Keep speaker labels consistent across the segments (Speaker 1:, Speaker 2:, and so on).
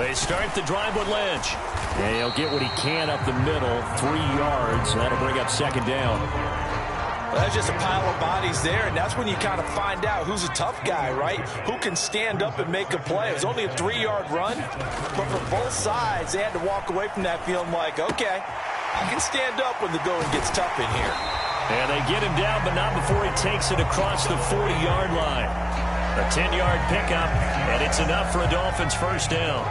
Speaker 1: They start the drive with Lynch. And he'll get what he can up the middle, 3 yards. That'll bring up second down.
Speaker 2: Well, that's just a pile of bodies there, and that's when you kind of find out who's a tough guy, right? Who can stand up and make a play. It was only a 3-yard run, but for both sides, they had to walk away from that feeling like, okay, I can stand up when the going gets tough in here.
Speaker 1: And they get him down, but not before he takes it across the 40-yard line. A 10-yard pickup, and it's enough for a Dolphins first down.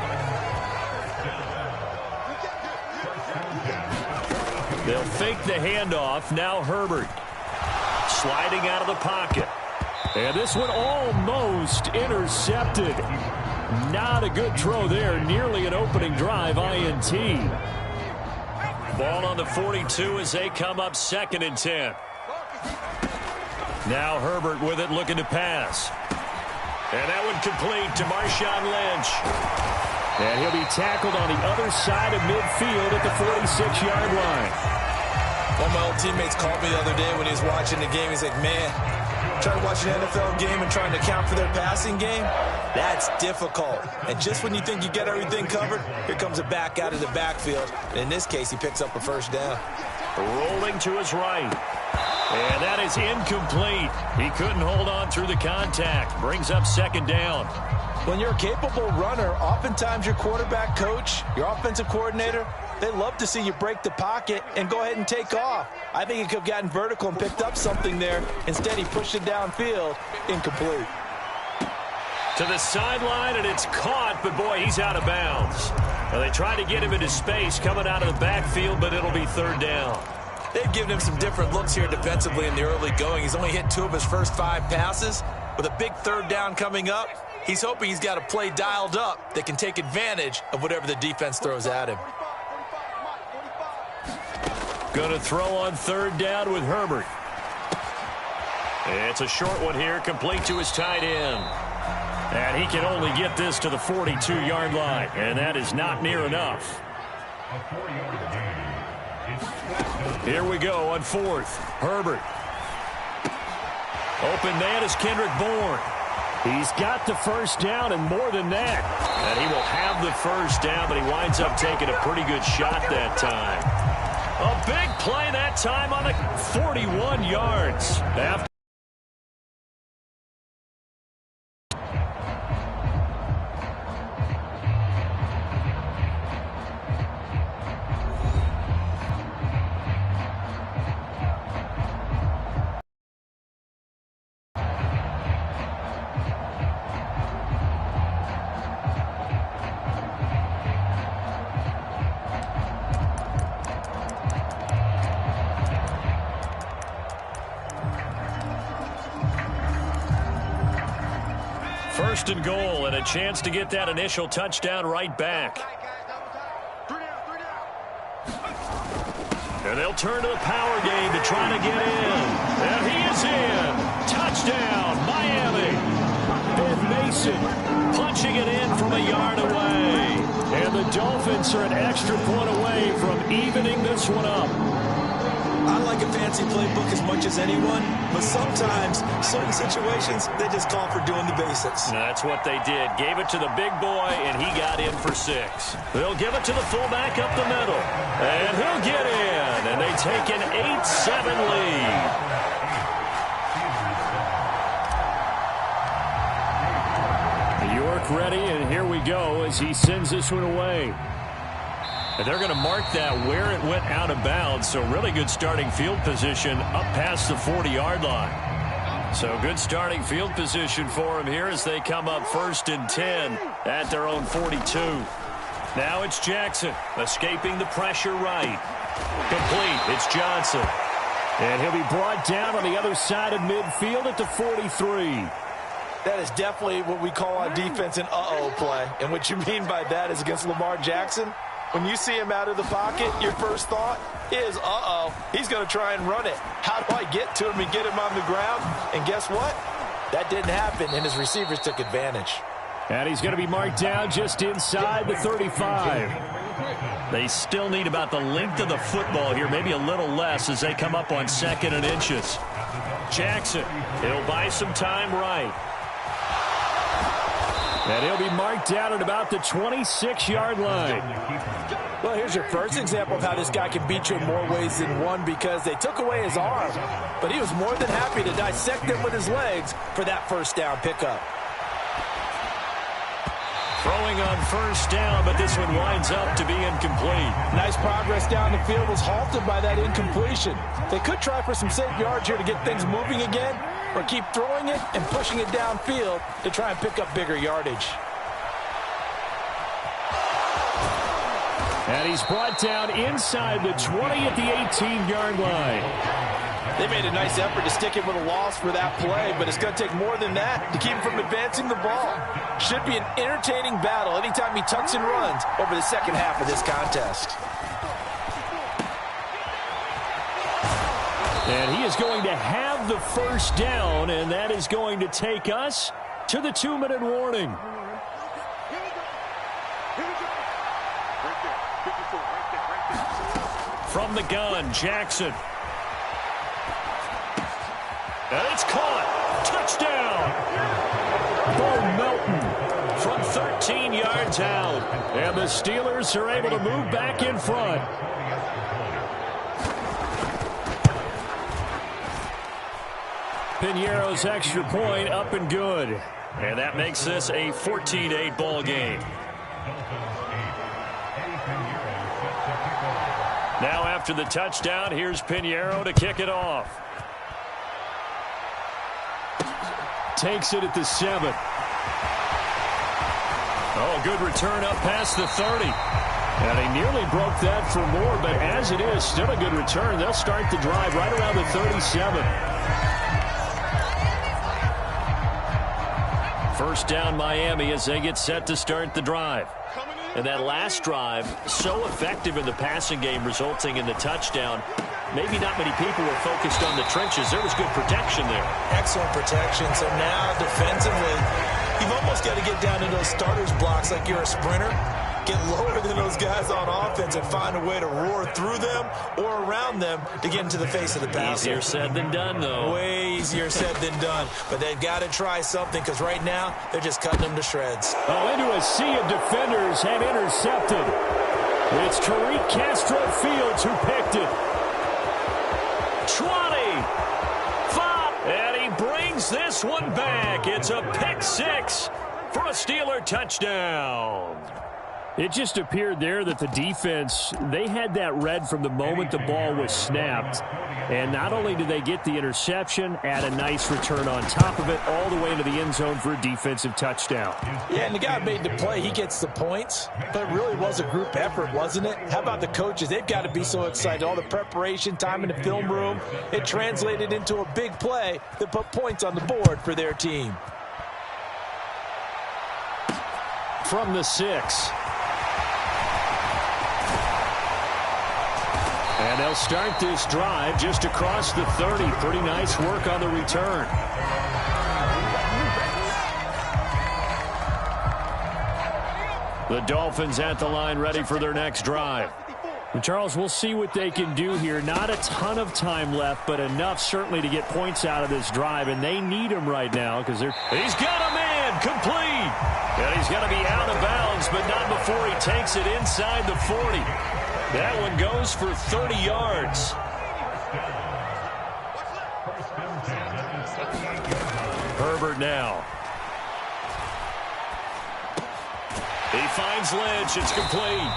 Speaker 1: They'll fake the handoff. Now Herbert sliding out of the pocket. And this one almost intercepted. Not a good throw there. Nearly an opening drive INT. Ball on the 42 as they come up 2nd and 10. Now Herbert with it, looking to pass. And that one complete to Marshawn Lynch. And he'll be tackled on the other side of midfield at the 46-yard line.
Speaker 2: One of my old teammates called me the other day when he was watching the game. He's like, man, trying to watch an NFL game and trying to account for their passing game, that's difficult. And just when you think you get everything covered, here comes a back out of the backfield. And in this case, he picks up a first down.
Speaker 1: Rolling to his right. And that is incomplete. He couldn't hold on through the contact. Brings up second down.
Speaker 2: When you're a capable runner, oftentimes your quarterback coach, your offensive coordinator, they love to see you break the pocket and go ahead and take off. I think he could have gotten vertical and picked up something there. Instead, he pushed it downfield. Incomplete.
Speaker 1: To the sideline, and it's caught, but boy, he's out of bounds. Well, they try to get him into space coming out of the backfield, but it'll be third down.
Speaker 2: They've given him some different looks here defensively in the early going. He's only hit 2 of his first 5 passes. With a big third down coming up, he's hoping he's got a play dialed up that can take advantage of whatever the defense throws at him.
Speaker 1: Going to throw on third down with Herbert. It's a short one here, complete to his tight end. And he can only get this to the 42-yard line, and that is not near enough. Here we go on 4th. Herbert. Open man is Kendrick Bourne. He's got the first down and more than that. And he will have the first down, but he winds up taking a pretty good shot that time. A big play that time on the 41 yards. After first and goal, and a chance to get that initial touchdown right back. And they'll turn to the power game to try to get in. And he is in. Touchdown, Miami. Ben Mason punching it in from a yard away. And the Dolphins are an extra point away from evening this one up.
Speaker 2: I like a fancy playbook as much as anyone, but sometimes, certain situations, they just call for doing the basics.
Speaker 1: That's what they did. Gave it to the big boy, and he got in for 6. They'll give it to the fullback up the middle. And he'll get in, and they take an 8-7 lead. York ready, and here we go as he sends this one away. And they're going to mark that where it went out of bounds. So really good starting field position up past the 40-yard line. So good starting field position for them here as they come up 1st and 10 at their own 42. Now it's Jackson escaping the pressure right. Complete. It's Johnson. And he'll be brought down on the other side of midfield at the 43.
Speaker 2: That is definitely what we call on defense an uh-oh play. And what you mean by that is against Lamar Jackson. When you see him out of the pocket, your first thought is, uh-oh, he's going to try and run it. How do I get to him and get him on the ground? And guess what? That didn't happen, and his receivers took advantage.
Speaker 1: And he's going to be marked down just inside the 35. They still need about the length of the football here, maybe a little less as they come up on 2nd and inches. Jackson, he'll buy some time right. And he'll be marked down at about the 26-yard line.
Speaker 2: Well, here's your first example of how this guy can beat you in more ways than one, because they took away his arm, but he was more than happy to dissect them with his legs for that first down pickup.
Speaker 1: Throwing on first down, but this one winds up to be incomplete.
Speaker 2: Nice progress down the field was halted by that incompletion. They could try for some safe yards here to get things moving again, or keep throwing it and pushing it downfield to try and pick up bigger yardage.
Speaker 1: And he's brought down inside the 20 at the 18-yard line.
Speaker 2: They made a nice effort to stick him with a loss for that play, but it's going to take more than that to keep him from advancing the ball. Should be an entertaining battle anytime he tucks and runs over the second half of this contest.
Speaker 1: And he is going to have the first down, and that is going to take us to the 2-minute warning. From the gun, Jackson. And it's caught. Touchdown. Bo Melton from 13 yards out. And the Steelers are able to move back in front. Piñeiro's extra point up and good. And that makes this a 14-8 ball game. Now after the touchdown, here's Piñeiro to kick it off. Takes it at the 7. Oh, good return up past the 30. And he nearly broke that for more, but as it is, still a good return. They'll start the drive right around the 37. First down Miami as they get set to start the drive. And that last drive, so effective in the passing game, resulting in the touchdown. Maybe not many people were focused on the trenches. There was good protection there.
Speaker 2: Excellent protection. So now defensively, you've almost got to get down to those starters blocks like you're a sprinter. Get lower than those guys on offense and find a way to roar through them or around them to get into the face of the passer.
Speaker 1: Easier said than done, though.
Speaker 2: Way easier said than done. But they've got to try something, because right now they're just cutting them to shreds.
Speaker 1: Oh, into a sea of defenders and intercepted. It's Tariq Castro-Fields who picked it. 20, 5, and he brings this one back. It's a pick six for a Steeler touchdown. It just appeared there that the defense, they had that read from the moment the ball was snapped. And not only did they get the interception, add a nice return on top of it, all the way into the end zone for a defensive touchdown.
Speaker 2: Yeah, and the guy made the play. He gets the points. But it really was a group effort, wasn't it? How about the coaches? They've got to be so excited. All the preparation, time in the film room, it translated into a big play that put points on the board for their team.
Speaker 1: From the 6. And they'll start this drive just across the 30. Pretty nice work on the return. The Dolphins at the line, ready for their next drive. And Charles, we'll see what they can do here. Not a ton of time left, but enough certainly to get points out of this drive. And they need him right now because they're... He's got a man, complete. And he's going to be out of bounds, but not before he takes it inside the 40. That one goes for 30 yards. Herbert now. He finds Lynch. It's complete.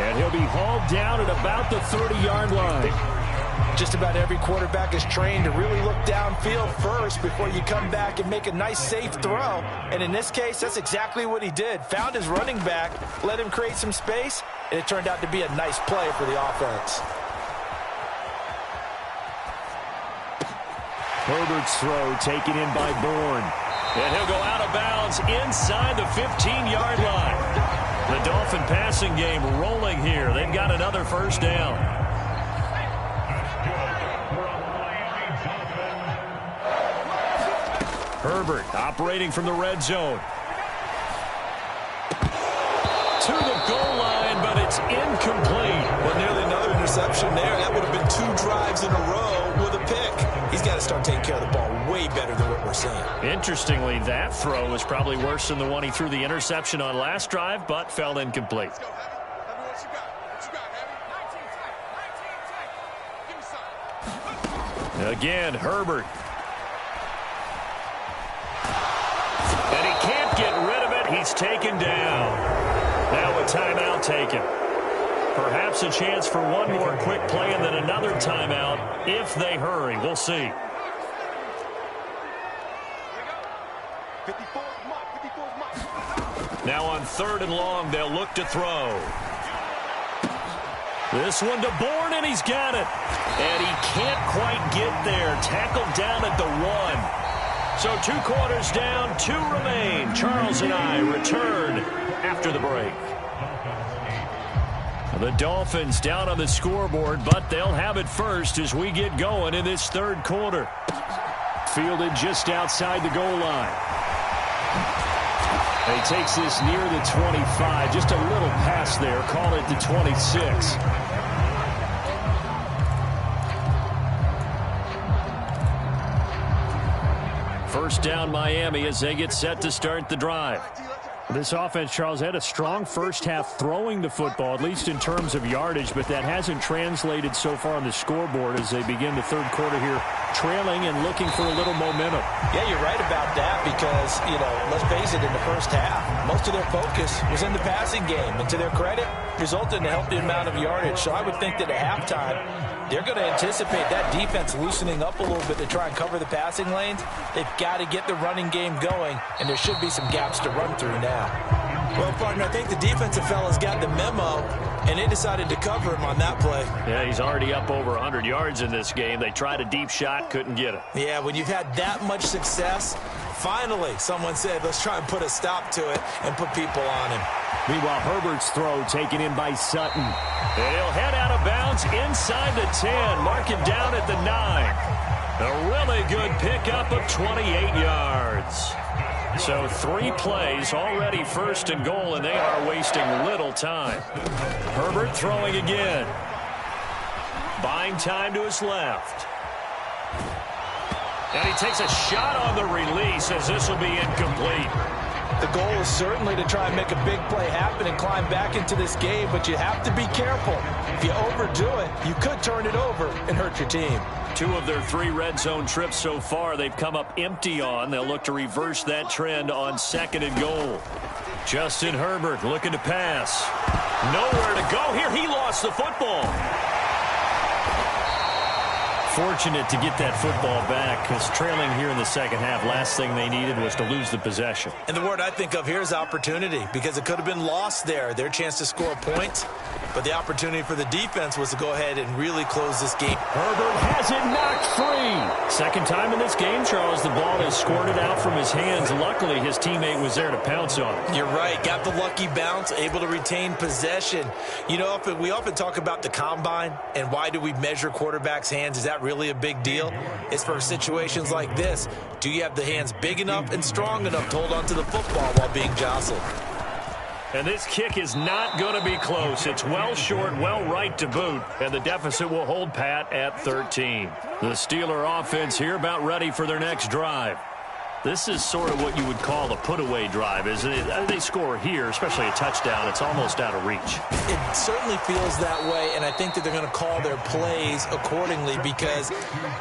Speaker 1: And he'll be hauled down at about the 30-yard line.
Speaker 2: Just about every quarterback is trained to really look downfield first before you come back and make a nice, safe throw. And in this case, that's exactly what he did. Found his running back, let him create some space, and it turned out to be a nice play for the offense.
Speaker 1: Herbert's throw taken in by Bourne. And he'll go out of bounds inside the 15-yard line. The Dolphin passing game rolling here. They've got another first down. Herbert operating from the red zone. To the goal line, but it's incomplete.
Speaker 2: Well, nearly another interception there. That would have been 2 drives in a row with a pick. he's got to start taking care of the ball way better than what we're seeing.
Speaker 1: Interestingly, that throw was probably worse than the one he threw the interception on last drive, but fell incomplete. Again, Herbert. And he can't get rid of it. He's taken down. Now a timeout taken. Perhaps a chance for one more quick play and then another timeout if they hurry. We'll see. Now on 3rd and long, they'll look to throw. This one to Bourne, and he's got it. And he can't quite get there. Tackled down at the 1. So 2 quarters down, 2 remain. Charles and I return after the break. The Dolphins down on the scoreboard, but they'll have it first as we get going in this 3rd quarter. Fielded just outside the goal line. And he takes this near the 25. Just a little pass there. Call it the 26. First down Miami as they get set to start the drive. This offense, Charles, had a strong first half throwing the football, at least in terms of yardage, but that hasn't translated so far on the scoreboard as they begin the 3rd quarter here, trailing and looking for a little momentum.
Speaker 2: Yeah, you're right about that because, let's face it, in the first half, most of their focus was in the passing game. And to their credit, resulted in a healthy amount of yardage. So I would think that at halftime, they're going to anticipate that defense loosening up a little bit to try and cover the passing lanes. They've got to get the running game going, and there should be some gaps to run through now. Well, partner, I think the defensive fellas got the memo, and they decided to cover him on that play.
Speaker 1: Yeah, he's already up over 100 yards in this game. They tried a deep shot, couldn't get it.
Speaker 2: Yeah, when you've had that much success, finally someone said, let's try and put a stop to it and put people on him.
Speaker 1: Meanwhile, Herbert's throw taken in by Sutton. And he'll head out of bounds inside the 10. Mark it down at the 9. A really good pickup of 28 yards. So 3 plays, already 1st and goal, and they are wasting little time. Herbert throwing again. Buying time to his left. And he takes a shot on the release as this will be incomplete.
Speaker 2: The goal is certainly to try and make a big play happen and climb back into this game, but you have to be careful. If you overdo it, you could turn it over and hurt your team.
Speaker 1: 2 of their 3 red zone trips so far, they've come up empty on. They'll look to reverse that trend on 2nd and goal. Justin Herbert looking to pass. Nowhere to go here. He lost the football. Fortunate to get that football back because trailing here in the 2nd half, last thing they needed was to lose the possession.
Speaker 2: And the word I think of here is opportunity because it could have been lost there. Their chance to score points, but the opportunity for the defense was to go ahead and really close this game.
Speaker 1: Herbert has it knocked free. 2nd time in this game, Charles, the ball has squirted out from his hands. Luckily, his teammate was there to pounce on it.
Speaker 2: You're right. Got the lucky bounce, able to retain possession. We often talk about the combine and why do we measure quarterbacks' hands? Is that really a big deal? It's for situations like this. Do you have the hands big enough and strong enough to hold on to the football while being jostled?
Speaker 1: And this kick is not going to be close. It's well short, well right to boot, and the deficit will hold pat at 13. The Steeler offense here about ready for their next drive. This is sort of what you would call a put-away drive, isn't it? They score here, especially a touchdown. It's almost out of reach.
Speaker 2: It certainly feels that way, and I think that they're going to call their plays accordingly because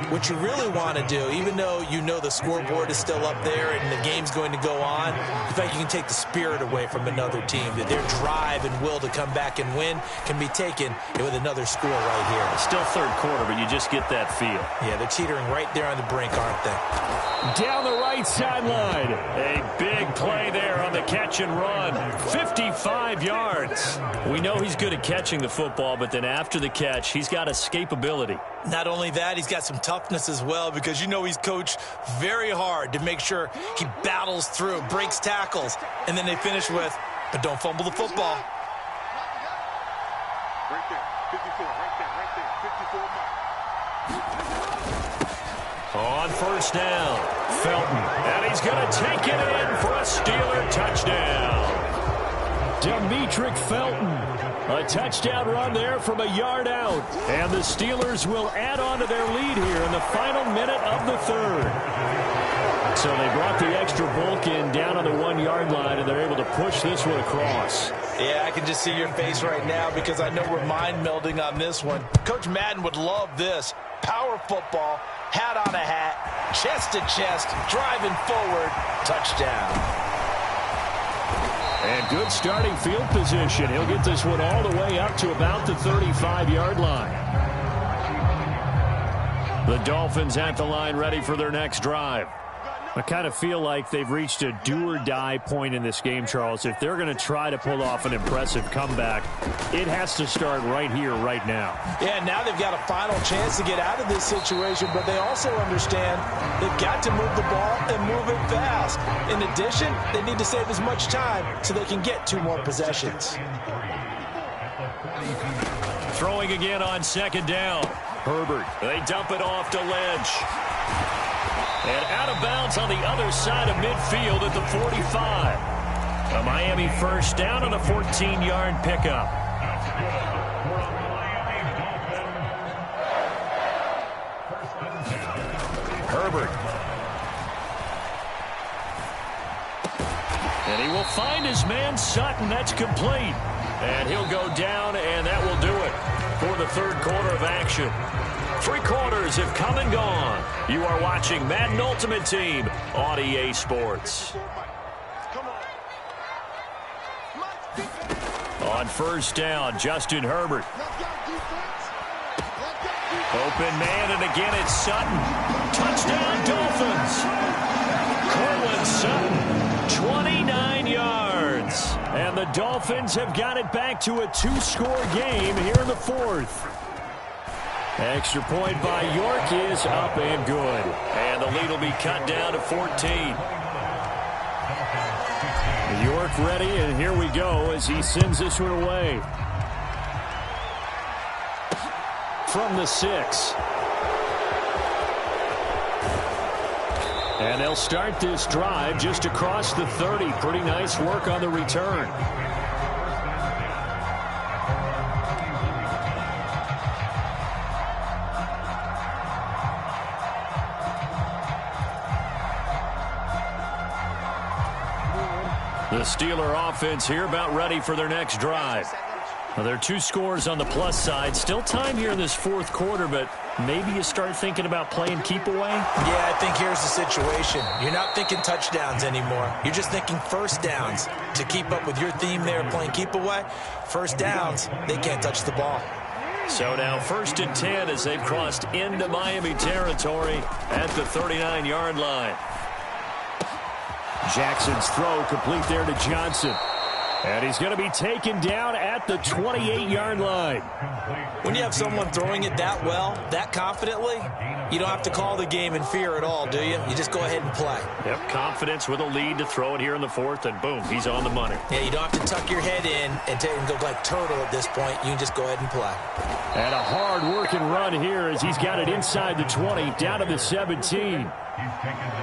Speaker 2: what you really want to do, even though you know the scoreboard is still up there and the game's going to go on, in fact, you can take the spirit away from another team. That their drive and will to come back and win can be taken with another score right here.
Speaker 1: It's still 3rd quarter, but you just get that feel.
Speaker 2: Yeah, they're teetering right there on the brink, aren't they?
Speaker 1: Down the right sideline. A big play there on the catch and run. 55 yards. We know he's good at catching the football, but then after the catch, he's got escapability.
Speaker 2: Not only that, he's got some toughness as well because he's coached very hard to make sure he battles through, breaks tackles, and then they finish with, but don't fumble the football.
Speaker 3: Right there, 54, right there, 54 mark.
Speaker 1: On 1st down, Felton, and he's going to take it in for a Steeler touchdown. Demetric Felton, A touchdown run there from a yard out. And the Steelers will add on to their lead here in the final minute of the third. So they brought the extra bulk in down on the 1-yard line, and they're able to push this one across.
Speaker 2: Yeah, I can just see your face right now because I know we're mind melding on this one. Coach Madden would love this. Power football, hat on a hat, chest to chest, driving forward, touchdown.
Speaker 1: And good starting field position. He'll get this one all the way up to about the 35-yard line. The Dolphins at the line ready for their next drive. I kind of feel like they've reached a do-or-die point in this game, Charles. If they're going to try to pull off an impressive comeback, it has to start right here, right now.
Speaker 2: Yeah, now they've got a final chance to get out of this situation, but they also understand they've got to move the ball and move it fast. In addition, they need to save as much time so they can get 2 more possessions.
Speaker 1: Throwing again on second down. Herbert. They dump it off to Lynch. And out of bounds on the other side of midfield at the 45. A Miami first down on a 14-yard pickup. Herbert. And he will find his man Sutton. That's complete. And he'll go down, and that will do it for the third quarter of action. 3 quarters have come and gone. You are watching Madden Ultimate Team on EA Sports. On first down, Justin Herbert. Open man, and again it's Sutton. Touchdown, Dolphins. Cortland Sutton, 29 yards. And the Dolphins have got it back to a 2-score game here in the fourth. Extra point by York is up and good. And the lead will be cut down to 14. York ready, and here we go as he sends this one away. From the 6. And they'll start this drive just across the 30. Pretty nice work on the return. The Steeler offense here about ready for their next drive. Well, there are 2 scores on the plus side. Still time here in this fourth quarter, but maybe you start thinking about playing keep away?
Speaker 2: Yeah, I think here's the situation. You're not thinking touchdowns anymore. You're just thinking first downs. To keep up with your theme there, playing keep away, first downs, they can't touch the ball.
Speaker 1: So now 1st and 10 as they've crossed into Miami territory at the 39-yard line. Jackson's throw complete there to Johnson. And he's going to be taken down at the 28-yard line.
Speaker 2: When you have someone throwing it that well, that confidently, you don't have to call the game in fear at all, do you? You just go ahead and play.
Speaker 1: Yep, confidence with a lead to throw it here in the fourth, and boom, he's on the money.
Speaker 2: Yeah, you don't have to tuck your head in and go like turtle at this point. You can just go ahead and play.
Speaker 1: And a hard-working run here as he's got it inside the 20, down to the 17.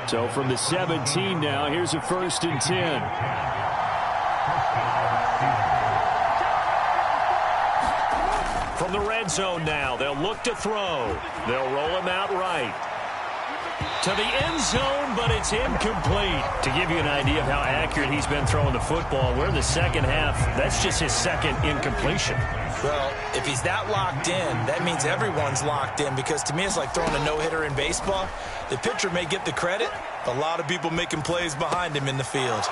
Speaker 1: So from the 17 now, here's a 1st and 10. From the red zone now, they'll look to throw. They'll roll him out right. To the end zone, but it's incomplete. To give you an idea of how accurate he's been throwing the football, we're in the second half. That's just his second incompletion.
Speaker 2: Well, if he's that locked in, that means everyone's locked in, because to me it's like throwing a no-hitter in baseball. The pitcher may get the credit. A lot of people making plays behind him in the field.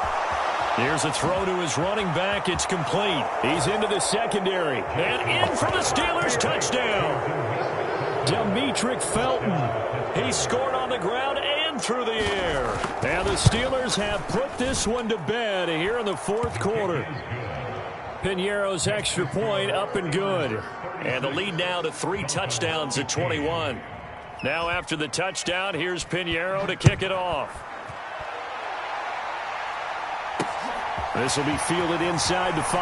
Speaker 1: Here's a throw to his running back. It's complete. He's into the secondary. And in for the Steelers touchdown. Demetric Felton. He scored on the ground and through the air. And the Steelers have put this one to bed here in the fourth quarter. Piñeiro's extra point up and good. And the lead now to 3 touchdowns at 21. Now after the touchdown, here's Piñeiro to kick it off. This will be fielded inside the 5.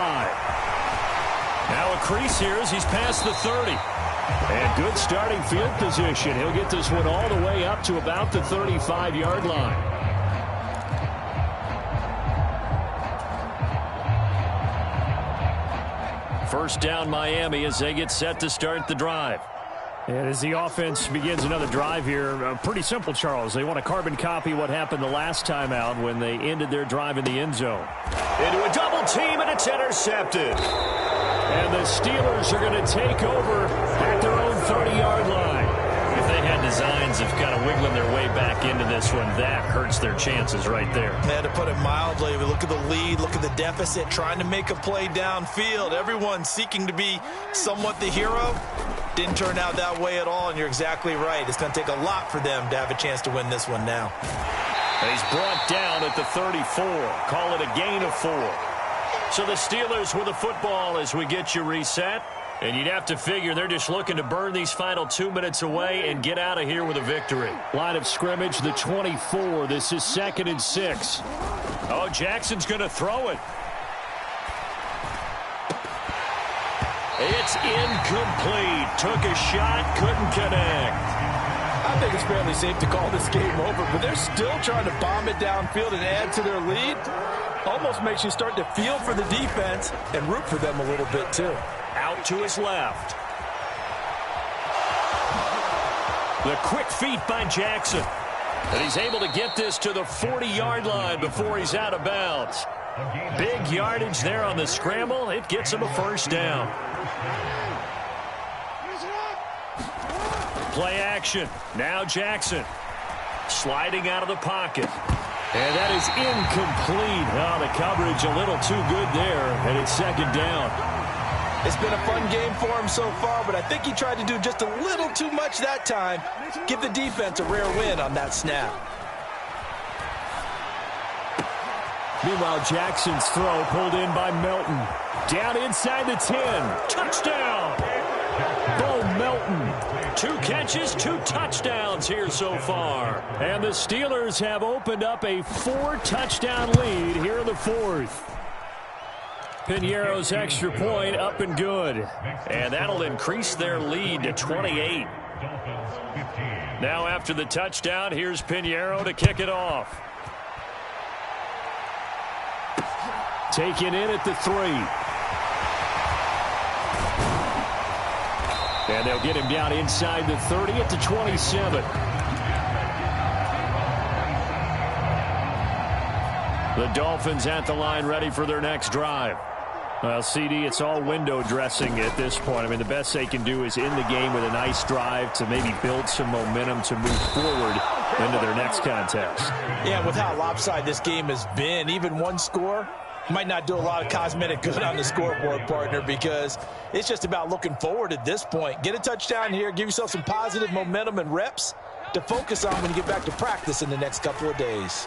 Speaker 1: Now a crease here as he's past the 30. And good starting field position. He'll get this one all the way up to about the 35-yard line. First down Miami as they get set to start the drive.
Speaker 4: And as the offense begins another drive here, pretty simple, Charles. They want to carbon copy what happened the last time out when they ended their drive in the end zone.
Speaker 1: Into a double team, and it's intercepted.
Speaker 4: And the Steelers are going to take over at their own 30-yard line.
Speaker 1: If they had designs of kind of wiggling their way back into this one, that hurts their chances right there.
Speaker 2: Yeah, to put it mildly, we look at the lead, look at the deficit, trying to make a play downfield. Everyone seeking to be somewhat the hero. Didn't turn out that way at all, and you're exactly right. It's going to take a lot for them to have a chance to win this one now.
Speaker 1: And he's brought down at the 34. Call it a gain of 4. So the Steelers with the football as we get you reset. And you'd have to figure they're just looking to burn these final 2 minutes away and get out of here with a victory.
Speaker 4: Line of scrimmage, the 24. This is 2nd and 6.
Speaker 1: Oh, Jackson's going to throw it. It's incomplete. Took a shot, couldn't connect.
Speaker 2: I think it's fairly safe to call this game over, but they're still trying to bomb it downfield and add to their lead. Almost makes you start to feel for the defense and root for them a little bit too.
Speaker 1: Out to his left. The quick feet by Jackson. And he's able to get this to the 40-yard line before he's out of bounds. Big yardage there on the scramble. It gets him a first down. Play action. Now Jackson. Sliding out of the pocket.
Speaker 4: And that is incomplete. Oh, the coverage a little too good there. And it's 2nd down.
Speaker 2: It's been a fun game for him so far, but I think he tried to do just a little too much that time. Give the defense a rare win on that snap.
Speaker 4: Meanwhile, Jackson's throw pulled in by Melton. Down inside the 10.
Speaker 1: Touchdown!
Speaker 4: Bo Melton.
Speaker 1: 2 catches, 2 touchdowns here so far.
Speaker 4: And the Steelers have opened up a 4-touchdown lead here in the 4th. Piñeiro's extra point up and good.
Speaker 1: And that'll increase their lead to 28. Now after the touchdown, here's Piñeiro to kick it off.
Speaker 4: Taken in at the 3. And they'll get him down inside the 30 at the 27. The Dolphins at the line ready for their next drive. Well, CD, it's all window dressing at this point. I mean, the best they can do is end the game with a nice drive to maybe build some momentum to move forward into their next contest.
Speaker 2: Yeah, with how lopsided this game has been, even one score might not do a lot of cosmetic good on the scoreboard, partner, because it's just about looking forward at this point. Get a touchdown here, give yourself some positive momentum and reps to focus on when you get back to practice in the next couple of days.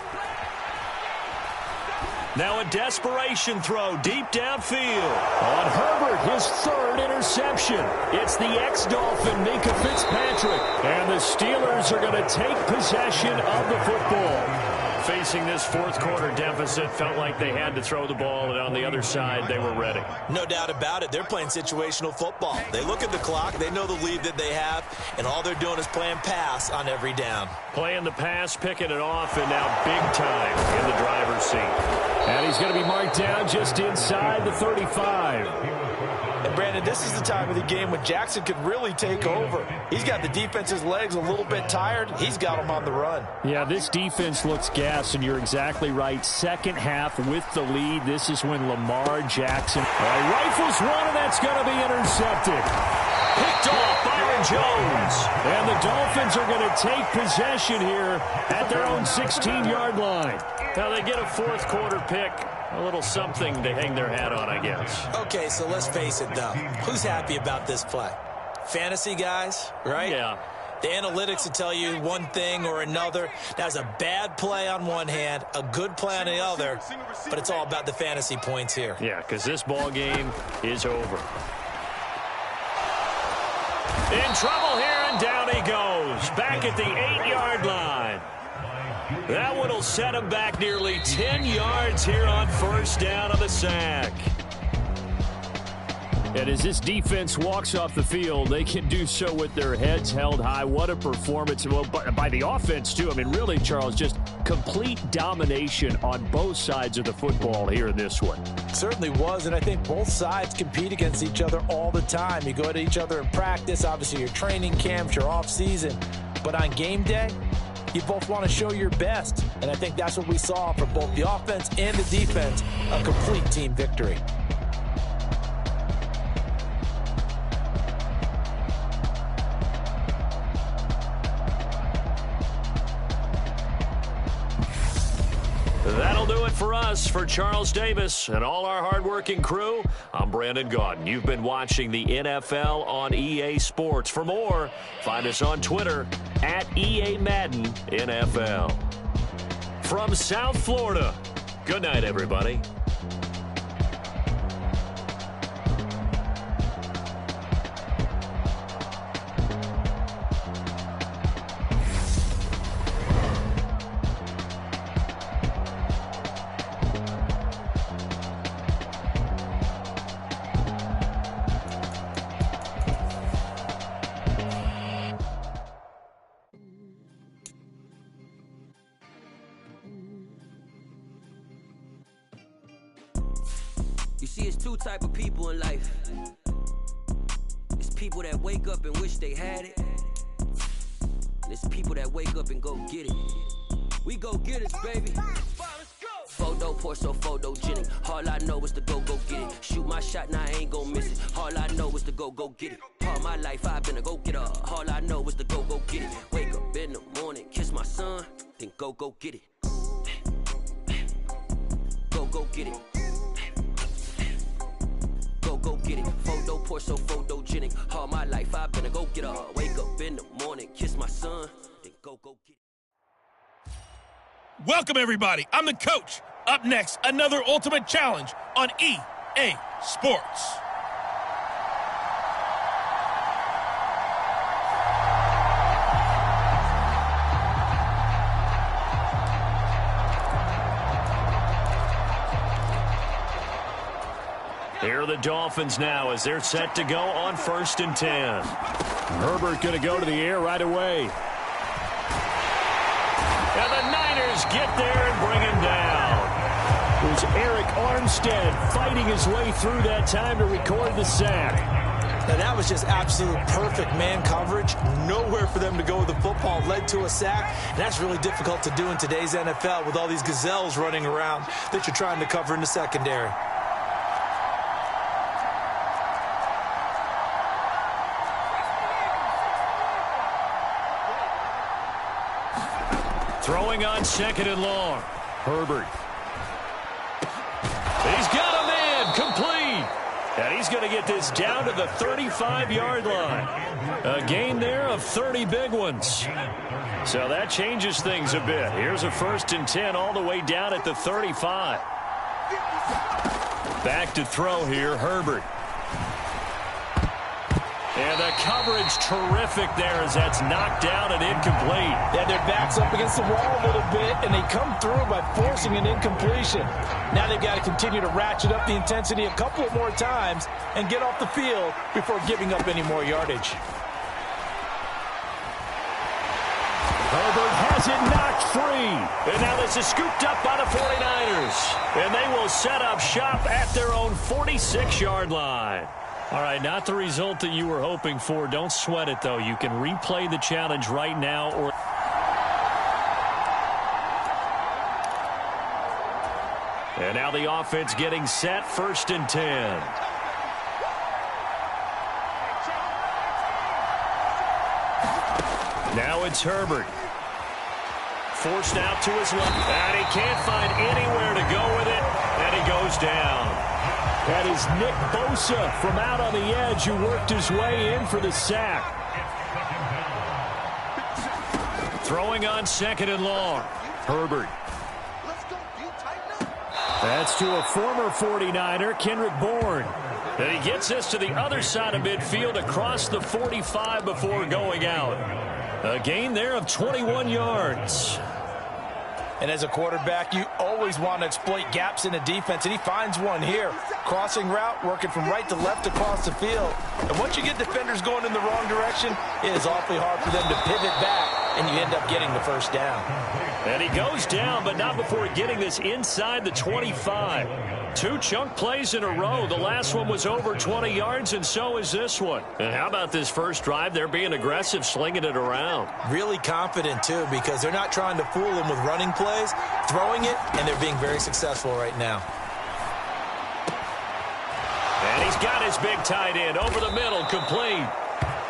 Speaker 1: Now a desperation throw deep downfield.
Speaker 4: On Herbert, his 3rd interception. It's the ex-Dolphin, Minka Fitzpatrick. And the Steelers are going to take possession of the football.
Speaker 1: Facing this 4th quarter deficit, felt like they had to throw the ball, and on the other side, they were ready.
Speaker 2: No doubt about it. They're playing situational football. They look at the clock, they know the lead that they have, and all they're doing is playing pass on every down.
Speaker 1: Playing the pass, picking it off, and now big time in the driver's seat.
Speaker 4: And he's going to be marked down just inside the 35.
Speaker 2: And Brandon, this is the time of the game when Jackson could really take over. He's got the defense's legs a little bit tired. He's got them on the run.
Speaker 4: Yeah, this defense looks gassed, and you're exactly right. 2nd half with the lead. This is when Lamar Jackson rifles one, and that's going to be intercepted.
Speaker 1: Picked off Byron Jones.
Speaker 4: And the Dolphins are going to take possession here at their own 16-yard line.
Speaker 1: Now they get a 4th quarter pick. A little something to hang their hat on, I guess.
Speaker 2: Okay, so let's face it, though. Who's happy about this play? Fantasy guys, right?
Speaker 1: Yeah.
Speaker 2: The analytics will tell you one thing or another. That's a bad play on one hand, a good play on the other, but it's all about the fantasy points here.
Speaker 1: Yeah, because this ball game is over. In trouble here, and down he goes. Back at the 8-yard line. That one will set him back nearly 10 yards here on 1st down on the sack.
Speaker 4: And as this defense walks off the field, they can do so with their heads held high. What a performance. Well, by the offense, too. I mean, really, Charles, just complete domination on both sides of the football here in this one.
Speaker 2: Certainly was, and I think both sides compete against each other all the time. You go at each other in practice, obviously your training camps, your off-season. But on game day, you both want to show your best. And I think that's what we saw from both the offense and the defense, a complete team victory.
Speaker 1: That'll do it for us. For Charles Davis and all our hardworking crew, I'm Brandon Gaudin. You've been watching the NFL on EA Sports. For more, find us on Twitter at EA Madden NFL. From South Florida, good night, everybody.
Speaker 5: You see, it's two type of people in life. It's people that wake up and wish they had it. And it's people that wake up and go get it. We go get it, baby. Photo poor, so photogenic. All I know is to go get it. Shoot my shot, now I ain't gon' miss it. All I know is to go get it. All my life I've been a go-getter. All I know is to go get it. Wake up in the morning, kiss my son, then go get it. Go get it. Go get it. Photo poor, so photogenic. All my life I've been a go-getter. Wake up in the morning, kiss my son, then go get it.
Speaker 6: Welcome, everybody. I'm the coach. Up next, another Ultimate Challenge on EA Sports.
Speaker 1: Here are the Dolphins now as they're set to go on 1st and 10.
Speaker 4: Herbert going to go to the air right away.
Speaker 1: And the Niners get there and bring him down.
Speaker 4: It was Eric Armstead fighting his way through that time to record the sack.
Speaker 2: Now, that was just absolute perfect man coverage. Nowhere for them to go with the football. Led to a sack. And that's really difficult to do in today's NFL with all these gazelles running around that you're trying to cover in the secondary.
Speaker 1: Throwing on 2nd and long.
Speaker 4: Herbert.
Speaker 1: He's got a man complete. And he's going to get this down to the 35-yard line. A gain there of 30 big ones. So that changes things a bit. Here's a 1st and 10 all the way down at the 35. Back to throw here, Herbert. And the coverage terrific there as that's knocked down and incomplete.
Speaker 2: Yeah, their back's up against the wall a little bit, and they come through by forcing an incompletion. Now they've got to continue to ratchet up the intensity a couple of more times and get off the field before giving up any more yardage.
Speaker 1: Herbert has it knocked free. And now this is scooped up by the 49ers. And they will set up shop at their own 46-yard line. All right, not the result that you were hoping for. Don't sweat it, though. You can replay the challenge right now. And now the offense getting set, 1st and 10. Now it's Herbert. Forced out to his left. And he can't find anywhere to go with it. And he goes down.
Speaker 4: That is Nick Bosa from out on the edge who worked his way in for the sack.
Speaker 1: Throwing on 2nd and long.
Speaker 4: Herbert. That's to a former 49er, Kendrick Bourne.
Speaker 1: And he gets us to the other side of midfield across the 45 before going out. A gain there of 21 yards.
Speaker 2: And as a quarterback, you always want to exploit gaps in the defense, and he finds one here. Crossing route, working from right to left across the field. And once you get defenders going in the wrong direction, it is awfully hard for them to pivot back, and you end up getting the first down.
Speaker 1: And he goes down, but not before getting this inside the 25. 2 chunk plays in a row. The last one was over 20 yards, and so is this one. And how about this first drive? They're being aggressive, slinging it around.
Speaker 2: Really confident, too, because they're not trying to fool them with running plays, throwing it, and they're being very successful right now.
Speaker 1: And he's got his big tight end over the middle, complete.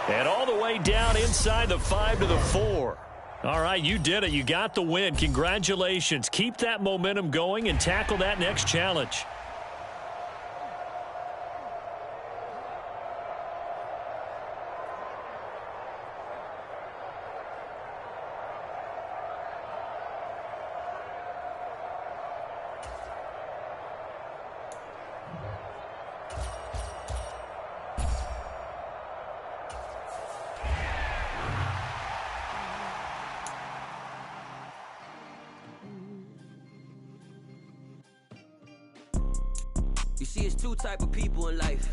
Speaker 1: And all the way down inside the 5 to the 4. All right, you did it. You got the win. Congratulations. Keep that momentum going and tackle that next challenge.
Speaker 5: You see, it's 2 type of people in life.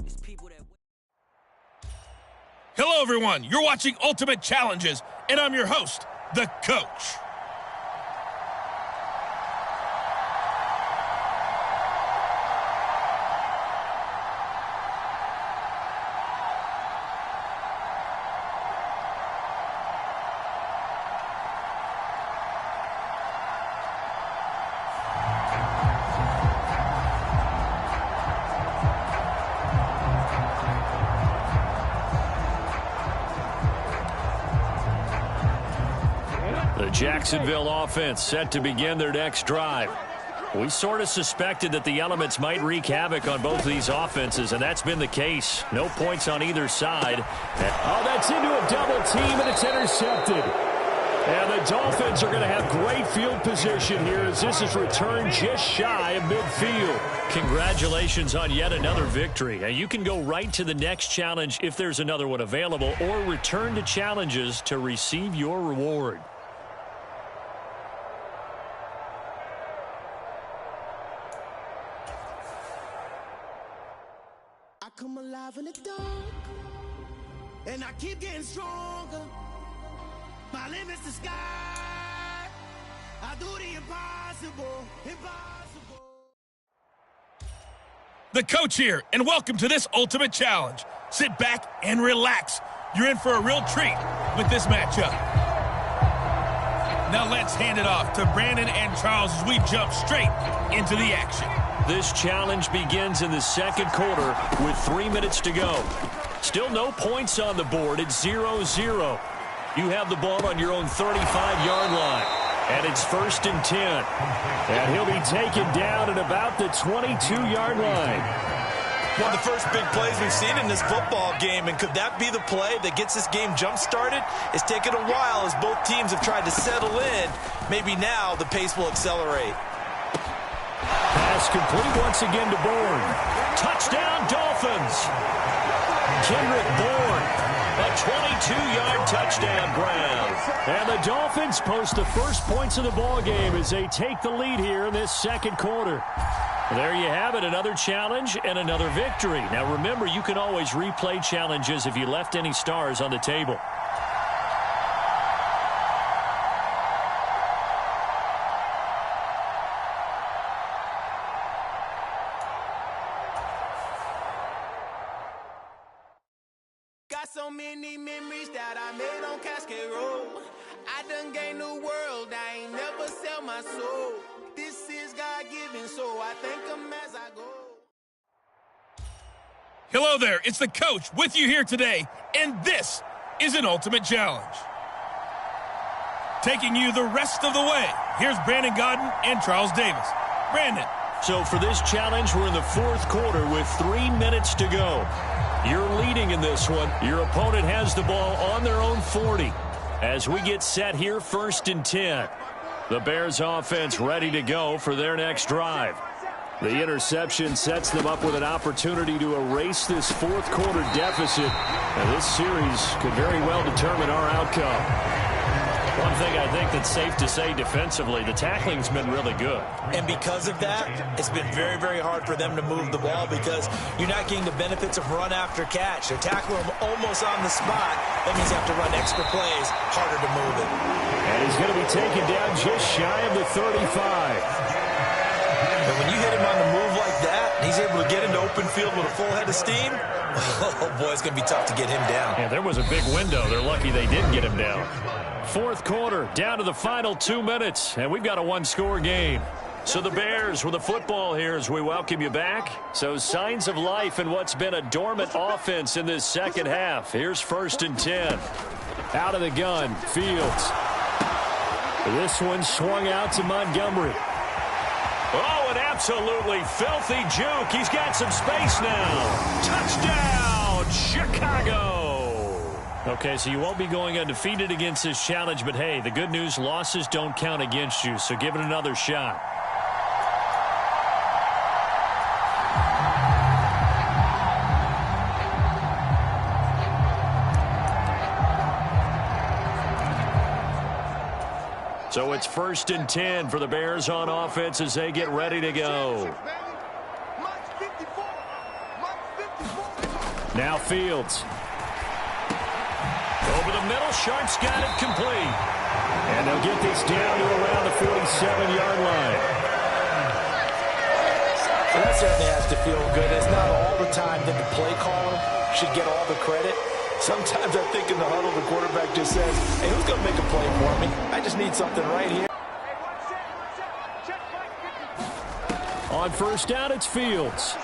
Speaker 5: It's people that...
Speaker 6: Hello, everyone. You're watching Ultimate Challenges, and I'm your host, The Coach.
Speaker 1: The Jacksonville offense set to begin their next drive. We sort of suspected that the elements might wreak havoc on both of these offenses, and that's been the case. No points on either side.
Speaker 4: Oh, that's into a double team, and it's intercepted. And the Dolphins are going to have great field position here as this is returned just shy of midfield.
Speaker 1: Congratulations on yet another victory. Now, you can go right to the next challenge if there's another one available, or return to challenges to receive your reward.
Speaker 7: I come alive in the dark, and I keep getting stronger. My limit's the sky. I do the impossible, impossible.
Speaker 6: The Coach here, and welcome to this Ultimate Challenge. Sit back and relax. You're in for a real treat with this matchup. Now let's hand it off to Brandon and Charles as we jump straight into the action.
Speaker 1: This challenge begins in the second quarter with 3 minutes to go. Still no points on the board. It's 0-0. You have the ball on your own 35-yard line. And it's 1st and 10.
Speaker 4: And he'll be taken down at about the 22-yard line.
Speaker 2: One of the first big plays we've seen in this football game, and could that be the play that gets this game jump-started? It's taken a while as both teams have tried to settle in. Maybe now the pace will accelerate.
Speaker 4: Pass complete once again to Bourne.
Speaker 1: Touchdown, Dolphins. Kendrick Bourne, a 22-yard touchdown ground.
Speaker 4: And the Dolphins post the first points of the ball game as they take the lead here in this second quarter.
Speaker 1: There you have it, another challenge and another victory. Now remember, you can always replay challenges if you left any stars on the table.
Speaker 7: Got so many memories that I made on Cascade Road. I done gained the world, I ain't never sell my soul. This is God-given, so I thank him as I go.
Speaker 6: Hello there, it's the Coach with you here today, and this is an Ultimate Challenge. Taking you the rest of the way, here's Brandon Godden and Charles Davis. Brandon.
Speaker 1: So for this challenge, we're in the fourth quarter with 3 minutes to go. You're leading in this one. Your opponent has the ball on their own 40. As we get set here, 1st and 10. The Bears offense ready to go for their next drive.
Speaker 4: The interception sets them up with an opportunity to erase this fourth quarter deficit. And this series could very well determine our outcome.
Speaker 1: One thing I think that's safe to say defensively, the tackling's been really good.
Speaker 2: And because of that, it's been very, very hard for them to move the ball because you're not getting the benefits of run after catch. They're tackling them almost on the spot. That means you have to run extra plays, harder to move it.
Speaker 1: And he's going to be taken down just shy of the 35.
Speaker 2: And when you hit him on the move like that, he's able to get into open field with a full head of steam, oh, boy, it's going to be tough to get him down.
Speaker 1: Yeah, there was a big window. They're lucky they did get him down. Fourth quarter, down to the final 2 minutes, and we've got a one-score game. So the Bears with the football here as we welcome you back. So signs of life in what's been a dormant offense in this second half. Here's 1st and 10. Out of the gun, Fields. This one swung out to Montgomery. Oh, an absolutely filthy juke. He's got some space now. Touchdown, Chicago. Okay, so you won't be going undefeated against this challenge, but hey, the good news, losses don't count against you, so give it another shot. So it's 1st and 10 for the Bears on offense as they get ready to go. Now Fields. Over the middle, Sharp's got it complete. And they'll get this down to around the 47-yard line.
Speaker 2: So that certainly has to feel good. It's not all the time that the play caller should get all the credit. Sometimes I think in the huddle, the quarterback just says, hey, who's going to make a play for me? I just need something right here.
Speaker 1: On 1st down, it's Fields.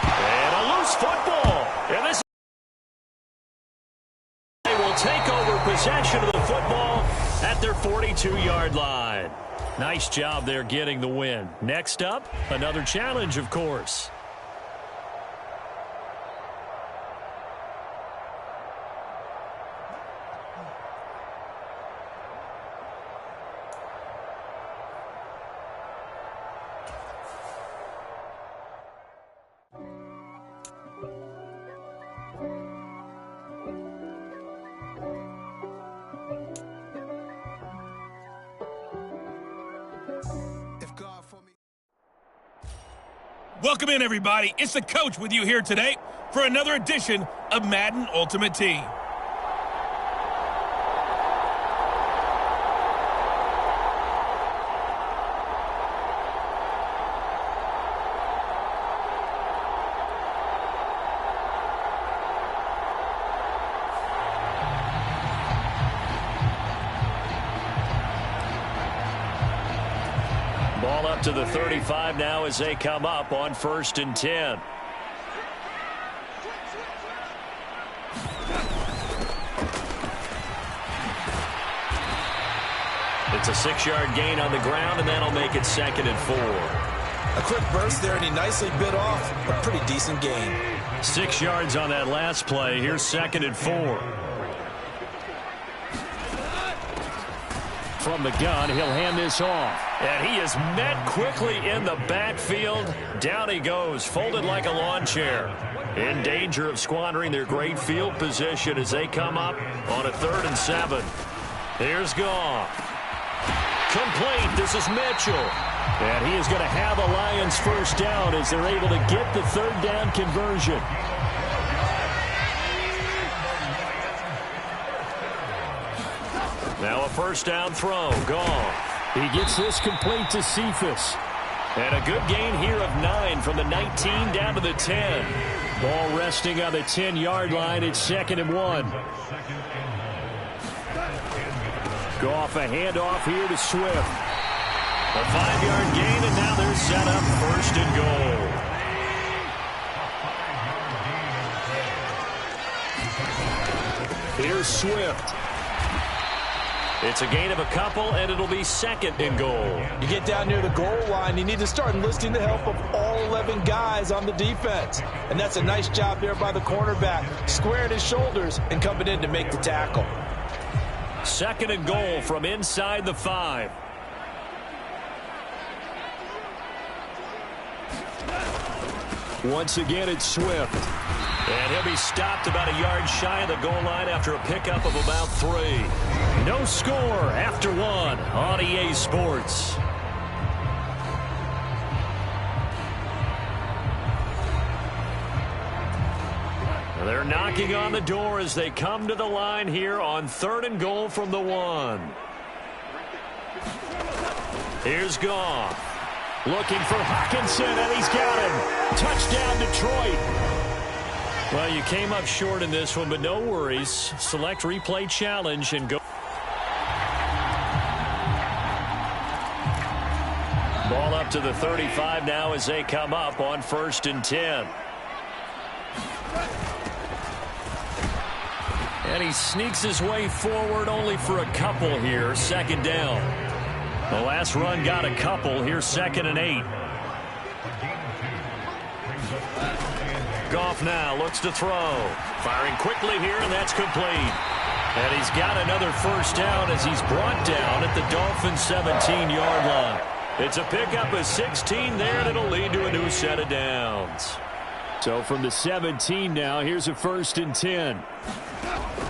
Speaker 1: And a loose football. And this they will take over possession of the football at their 42-yard line. Nice job there getting the win. Next up, another challenge, of course.
Speaker 6: Welcome in, everybody. It's the coach with you here today for another edition of Madden Ultimate Team.
Speaker 1: Ball up to the 35 now as they come up on 1st and 10. It's a 6-yard gain on the ground, and that'll make it 2nd and 4.
Speaker 2: A quick burst there, and he nicely bit off a pretty decent gain.
Speaker 1: 6 yards on that last play. Here's 2nd and 4. From the gun, he'll hand this off. And he is met quickly in the backfield. Down he goes, folded like a lawn chair. In danger of squandering their great field position as they come up on a 3rd and 7. Here's Goff. Complete. This is Mitchell. And he is going to have a Lions 1st down as they're able to get the 3rd down conversion. Now a 1st down throw. Goff. He gets this complete to Cephas. And a good gain here of 9 from the 19 down to the 10. Ball resting on the 10-yard line. It's 2nd and 1. Goff, a handoff here to Swift. A 5-yard gain, and now they're set up 1st and goal. Here's Swift. It's a gain of a couple, and it'll be 2nd and goal.
Speaker 2: You get down near the goal line, you need to start enlisting the help of all 11 guys on the defense. And that's a nice job there by the cornerback, squaring his shoulders and coming in to make the tackle.
Speaker 1: 2nd and goal from inside the 5. Once again, it's Swift. And he'll be stopped about a yard shy of the goal line after a pickup of about 3.
Speaker 4: No score after 1 on EA Sports.
Speaker 1: They're knocking on the door as they come to the line here on 3rd and goal from the 1. Here's Goff. Looking for Hockenson, and he's got him. Touchdown, Detroit. Well, you came up short in this one, but no worries. Select replay challenge and go. Ball up to the 35 now as they come up on 1st and 10. And he sneaks his way forward only for a couple here. 2nd down. The last run got a couple. Here's 2nd and 8. Goff now looks to throw. Firing quickly here, and that's complete. And he's got another 1st down as he's brought down at the Dolphins' 17-yard line. It's a pickup of 16 there, and it'll lead to a new set of downs.
Speaker 4: So from the 17 now, here's a 1st and 10.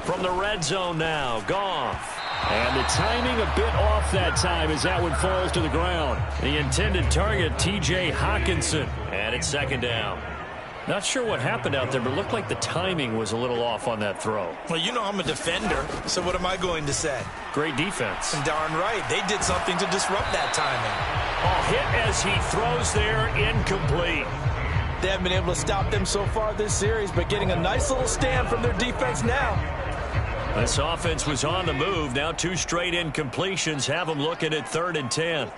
Speaker 1: From the red zone now, Goff.
Speaker 4: And the timing a bit off that time as that one falls to the ground.
Speaker 1: The intended target, T.J. Hockenson. And it's 2nd down. Not sure what happened out there, but it looked like the timing was a little off on that throw.
Speaker 2: Well, you know I'm a defender, so what am I going to say?
Speaker 1: Great defense.
Speaker 2: And darn right, they did something to disrupt that timing.
Speaker 1: Hit as he throws there, incomplete.
Speaker 2: They haven't been able to stop them so far this series, but getting a nice little stand from their defense now.
Speaker 1: This offense was on the move. Now 2 straight incompletions have them looking at 3rd and 10.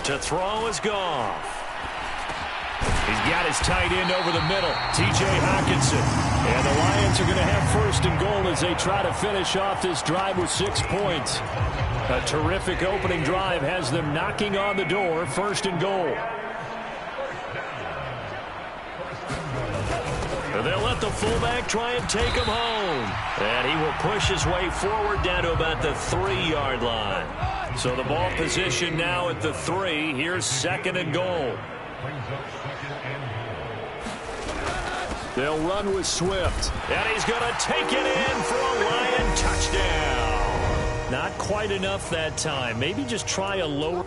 Speaker 1: To throw is Goff. He's got his tight end over the middle, T.J. Hockenson.
Speaker 4: And the Lions are going to have 1st and goal as they try to finish off this drive with 6 points.
Speaker 1: A terrific opening drive has them knocking on the door, 1st and goal. They'll let the fullback try and take him home. And he will push his way forward down to about the 3-yard line. So the ball position now at the 3. Here's 2nd and goal.
Speaker 4: They'll run with Swift.
Speaker 1: And he's going to take it in for a Lion touchdown. Not quite enough that time. Maybe just try a lower.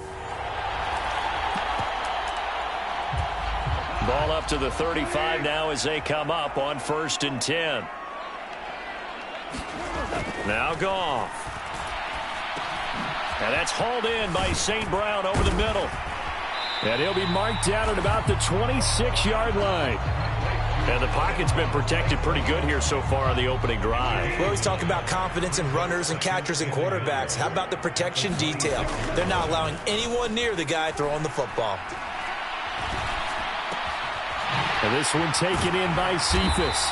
Speaker 1: Ball up to the 35 now as they come up on 1st and 10. Now Goff. And that's hauled in by St. Brown over the middle.
Speaker 4: And he'll be marked down at about the 26-yard line.
Speaker 1: And the pocket's been protected pretty good here so far on the opening drive.
Speaker 2: We always talk about confidence in runners and catchers and quarterbacks. How about the protection detail? They're not allowing anyone near the guy throwing the football.
Speaker 4: And this one taken in by Cephas.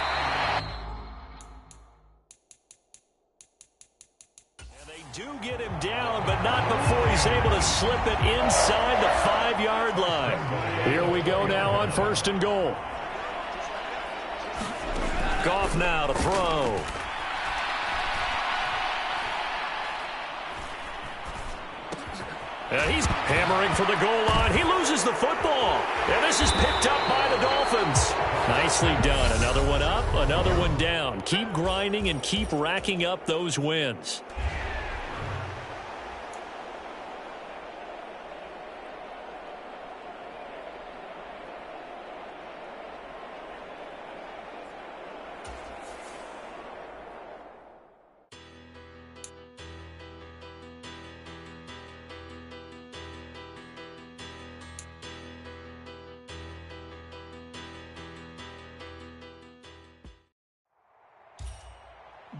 Speaker 1: And they do get him down, but not before he's able to slip it inside the 5-yard line.
Speaker 4: Here we go now on 1st and goal.
Speaker 1: Goff now to throw. And he's hammering for the goal line. He loses the football. And this is picked up by the Dolphins. Nicely done. Another one up, another one down. Keep grinding and keep racking up those wins.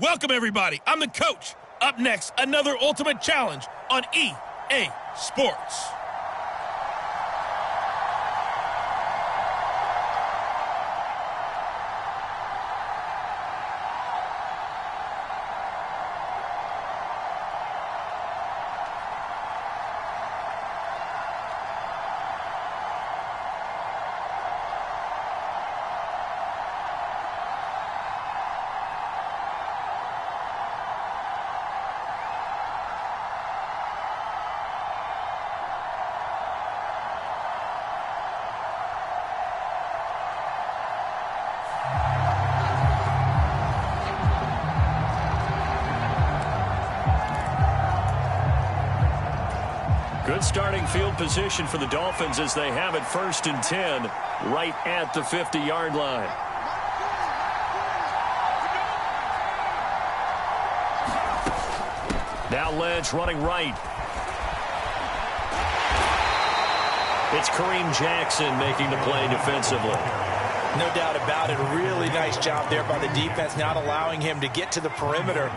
Speaker 6: Welcome, everybody. I'm the coach. Up next, another Ultimate Challenge on EA Sports.
Speaker 1: Good starting field position for the Dolphins as they have it 1st and 10 right at the 50-yard line. Now Lynch running right. It's Kareem Jackson making the play defensively.
Speaker 2: No doubt about it. Really nice job there by the defense, not allowing him to get to the perimeter.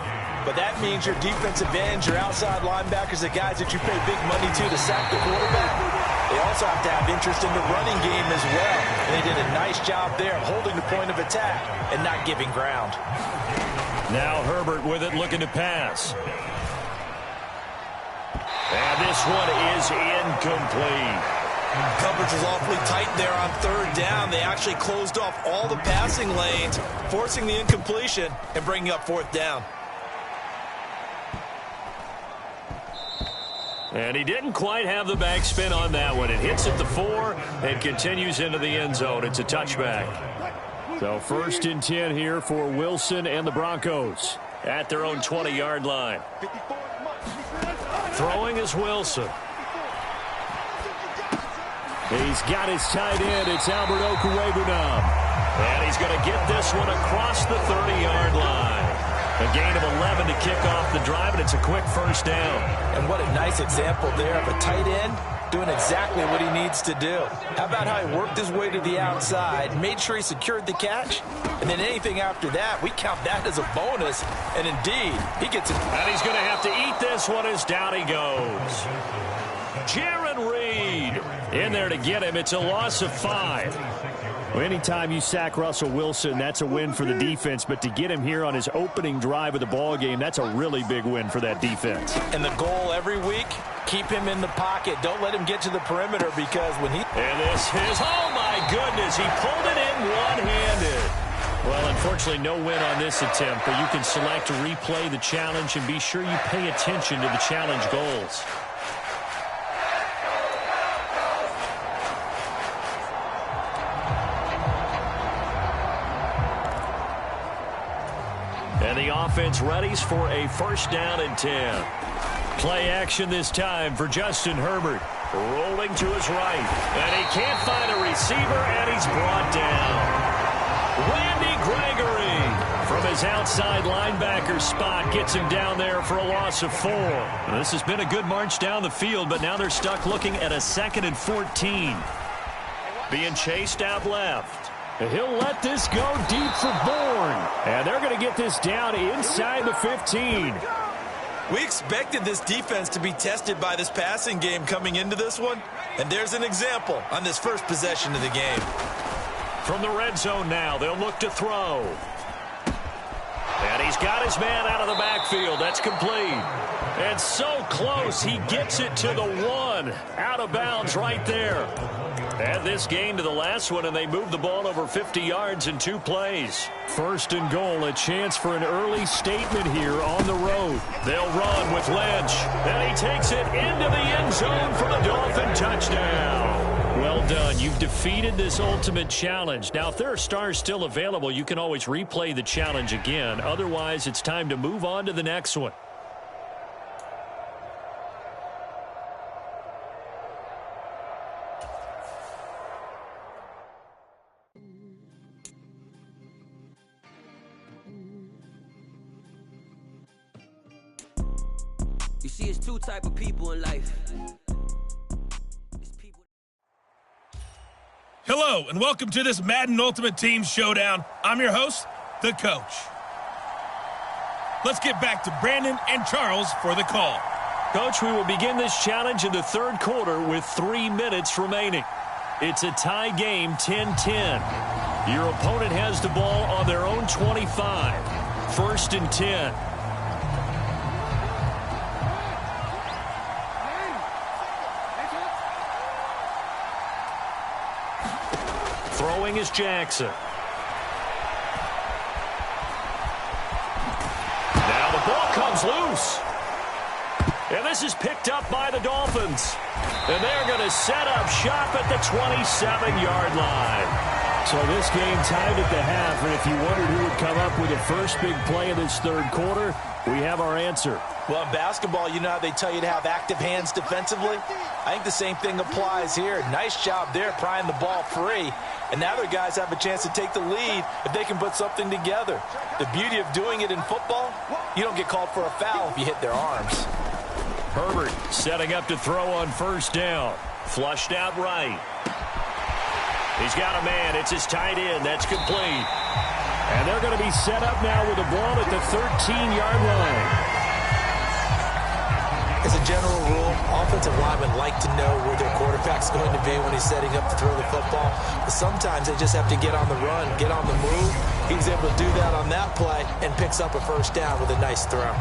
Speaker 2: But that means your defensive ends, your outside linebackers, the guys that you pay big money to sack the quarterback, they also have to have interest in the running game as well. And they did a nice job there of holding the point of attack and not giving ground.
Speaker 1: Now Herbert with it, looking to pass. And this one is incomplete.
Speaker 2: Coverage was awfully tight there on 3rd down. They actually closed off all the passing lanes, forcing the incompletion and bringing up 4th down.
Speaker 1: And he didn't quite have the backspin on that one. It hits at the 4 and continues into the end zone. It's a touchback. So 1st and 10 here for Wilson and the Broncos at their own 20-yard line. Throwing is Wilson. He's got his tight end. It's Albert Okwuegbunam. And he's going to get this one across the 30-yard line. A gain of 11 to kick off the drive, and it's a quick 1st down.
Speaker 2: And what a nice example there of a tight end doing exactly what he needs to do. How about how he worked his way to the outside, made sure he secured the catch, and then anything after that, we count that as a bonus. And indeed, he gets it.
Speaker 1: And he's going to have to eat this one as down he goes. Jaron Reed in there to get him. It's a loss of 5.
Speaker 4: Well, anytime you sack Russell Wilson, that's a win for the defense. But to get him here on his opening drive of the ball game, that's a really big win for that defense.
Speaker 2: And the goal every week, keep him in the pocket. Don't let him get to the perimeter because when he...
Speaker 1: And this is, oh my goodness, he pulled it in one-handed. Well, unfortunately, no win on this attempt, but you can select to replay the challenge and be sure you pay attention to the challenge goals. And the offense readies for a 1st down and 10. Play action this time for Justin Herbert. Rolling to his right. And he can't find a receiver, and he's brought down. Randy Gregory from his outside linebacker spot gets him down there for a loss of 4. Now, this has been a good march down the field, but now they're stuck looking at a 2nd and 14. Being chased out left. He'll let this go deep for Bourne. And they're going to get this down inside the 15.
Speaker 2: We expected this defense to be tested by this passing game coming into this one. And there's an example on this first possession of the game.
Speaker 1: From the red zone now, they'll look to throw. And he's got his man out of the backfield. That's complete. And so close, he gets it to the 1. Out of bounds right there. Add this gain to the last one, and they move the ball over 50 yards in 2 plays. 1st and goal, a chance for an early statement here on the road. They'll run with Lynch, and he takes it into the end zone for the Dolphin touchdown. Well done. You've defeated this ultimate challenge. Now, if there are stars still available, you can always replay the challenge again. Otherwise, it's time to move on to the next one.
Speaker 5: You see, it's 2 type of people in life.
Speaker 6: Hello, and welcome to this Madden Ultimate Team Showdown. I'm your host, The Coach. Let's get back to Brandon and Charles for the call.
Speaker 1: Coach, we will begin this challenge in the 3rd quarter with 3 minutes remaining. It's a tie game, 10-10. Your opponent has the ball on their own 25. 1st and 10. Throwing is Jackson. Now the ball comes loose. And this is picked up by the Dolphins. And they're going to set up shop at the 27-yard line.
Speaker 4: So this game tied at the half, and if you wondered who would come up with the first big play of this third quarter, we have our answer.
Speaker 2: Well, in basketball, you know how they tell you to have active hands defensively? I think the same thing applies here. Nice job there prying the ball free. And now their guys have a chance to take the lead if they can put something together. The beauty of doing it in football, you don't get called for a foul if you hit their arms.
Speaker 1: Herbert setting up to throw on first down. Flushed out right. He's got a man. It's his tight end. That's complete.
Speaker 4: And they're going to be set up now with the ball at the 13-yard line.
Speaker 2: As a general rule, offensive linemen like to know where their quarterback's going to be when he's setting up to throw the football. But sometimes they just have to get on the run, get on the move. He was able to do that on that play and picks up a first down with a nice throw.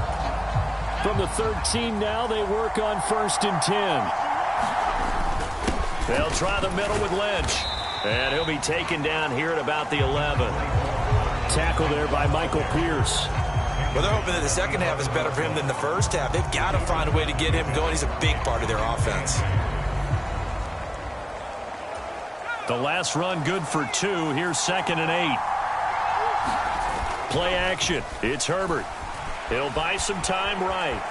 Speaker 4: From the 13 now, they work on 1st and 10.
Speaker 1: They'll try the middle with Lynch. And he'll be taken down here at about the 11.
Speaker 4: Tackle there by Michael Pierce.
Speaker 2: Well, they're hoping that the second half is better for him than the first half. They've got to find a way to get him going. He's a big part of their offense.
Speaker 1: The last run good for 2. Here's 2nd and 8. Play action. It's Herbert. He'll buy some time right.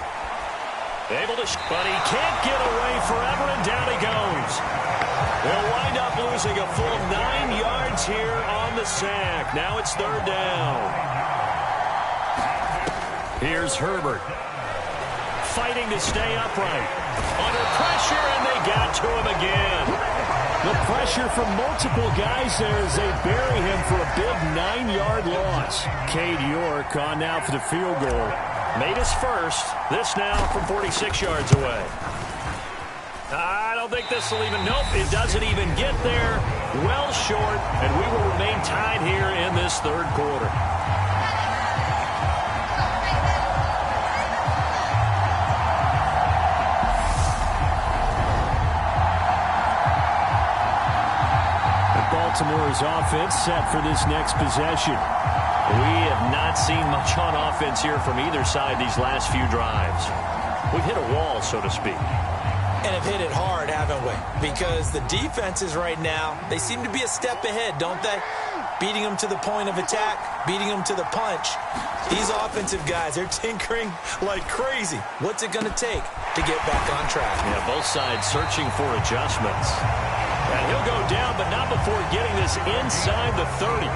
Speaker 1: Able to, but he can't get away forever, and down he goes. They'll wind up losing a full 9 yards here on the sack. Now it's 3rd down. Here's Herbert. Fighting to stay upright. Under pressure, and they got to him again.
Speaker 4: The pressure from multiple guys there as they bury him for a big 9-yard loss. Cade York on now for the field goal.
Speaker 1: Made his first. This now from 46 yards away. I don't think this will even, nope, it doesn't even get there. Well short, and we will remain tied here in this third quarter.
Speaker 4: Baltimore's offense set for this next possession.
Speaker 1: We have not seen much on offense here from either side these last few drives. We've hit a wall, so to speak.
Speaker 2: And have hit it hard, haven't we? Because the defenses right now, they seem to be a step ahead, don't they? Beating them to the point of attack, beating them to the punch. These offensive guys, they're tinkering like crazy. What's it going to take to get back on track?
Speaker 1: Yeah, both sides searching for adjustments. And he'll go down, but not before getting this inside the 30.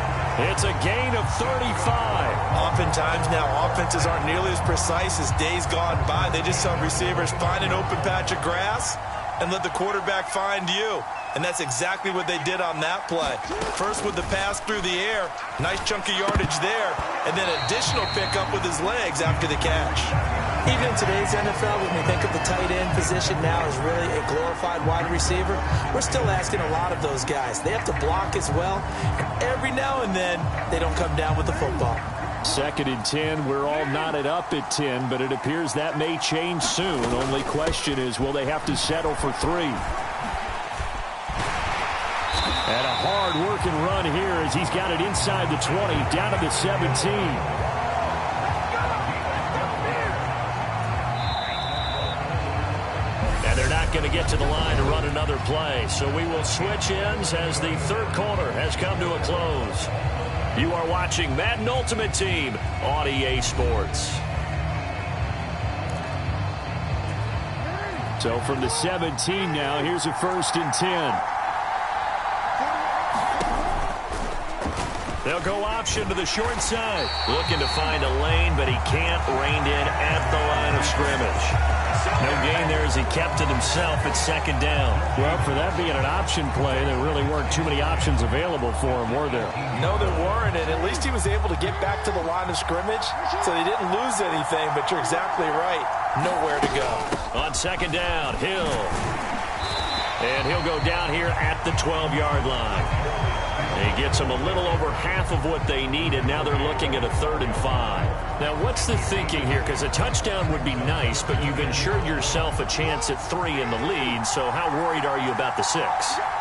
Speaker 1: It's a gain of 35.
Speaker 2: Oftentimes now, offenses aren't nearly as precise as days gone by. They just tell receivers, find an open patch of grass and let the quarterback find you. And that's exactly what they did on that play. First with the pass through the air, nice chunk of yardage there, and then additional pickup with his legs after the catch. Even in today's NFL, when we think of the tight end position now as really a glorified wide receiver, we're still asking a lot of those guys. They have to block as well, and every now and then, they don't come down with the football.
Speaker 4: 2nd and 10, we're all knotted up at 10, but it appears that may change soon. Only question is, will they have to settle for 3? And a hard-working run here as he's got it inside the 20, down to the 17.
Speaker 1: Going to get to the line to run another play. So we will switch ends as the third quarter has come to a close. You are watching Madden Ultimate Team on EA Sports.
Speaker 4: So from the 17 now, here's a 1st and 10.
Speaker 1: They'll go option to the short side. Looking to find a lane, but he can't rein in at the line of scrimmage. No gain there as he kept it himself at 2nd down.
Speaker 4: Well, for that being an option play, there really weren't too many options available for him, were there?
Speaker 2: No, there weren't, and at least he was able to get back to the line of scrimmage, so they didn't lose anything, but you're exactly right. Nowhere to go.
Speaker 1: On 2nd down, Hill. And he'll go down here at the 12-yard line. He gets them a little over half of what they needed. Now they're looking at a 3rd and 5.
Speaker 4: Now, what's the thinking here? Because a touchdown would be nice, but you've ensured yourself a chance at 3 in the lead, so how worried are you about the 6?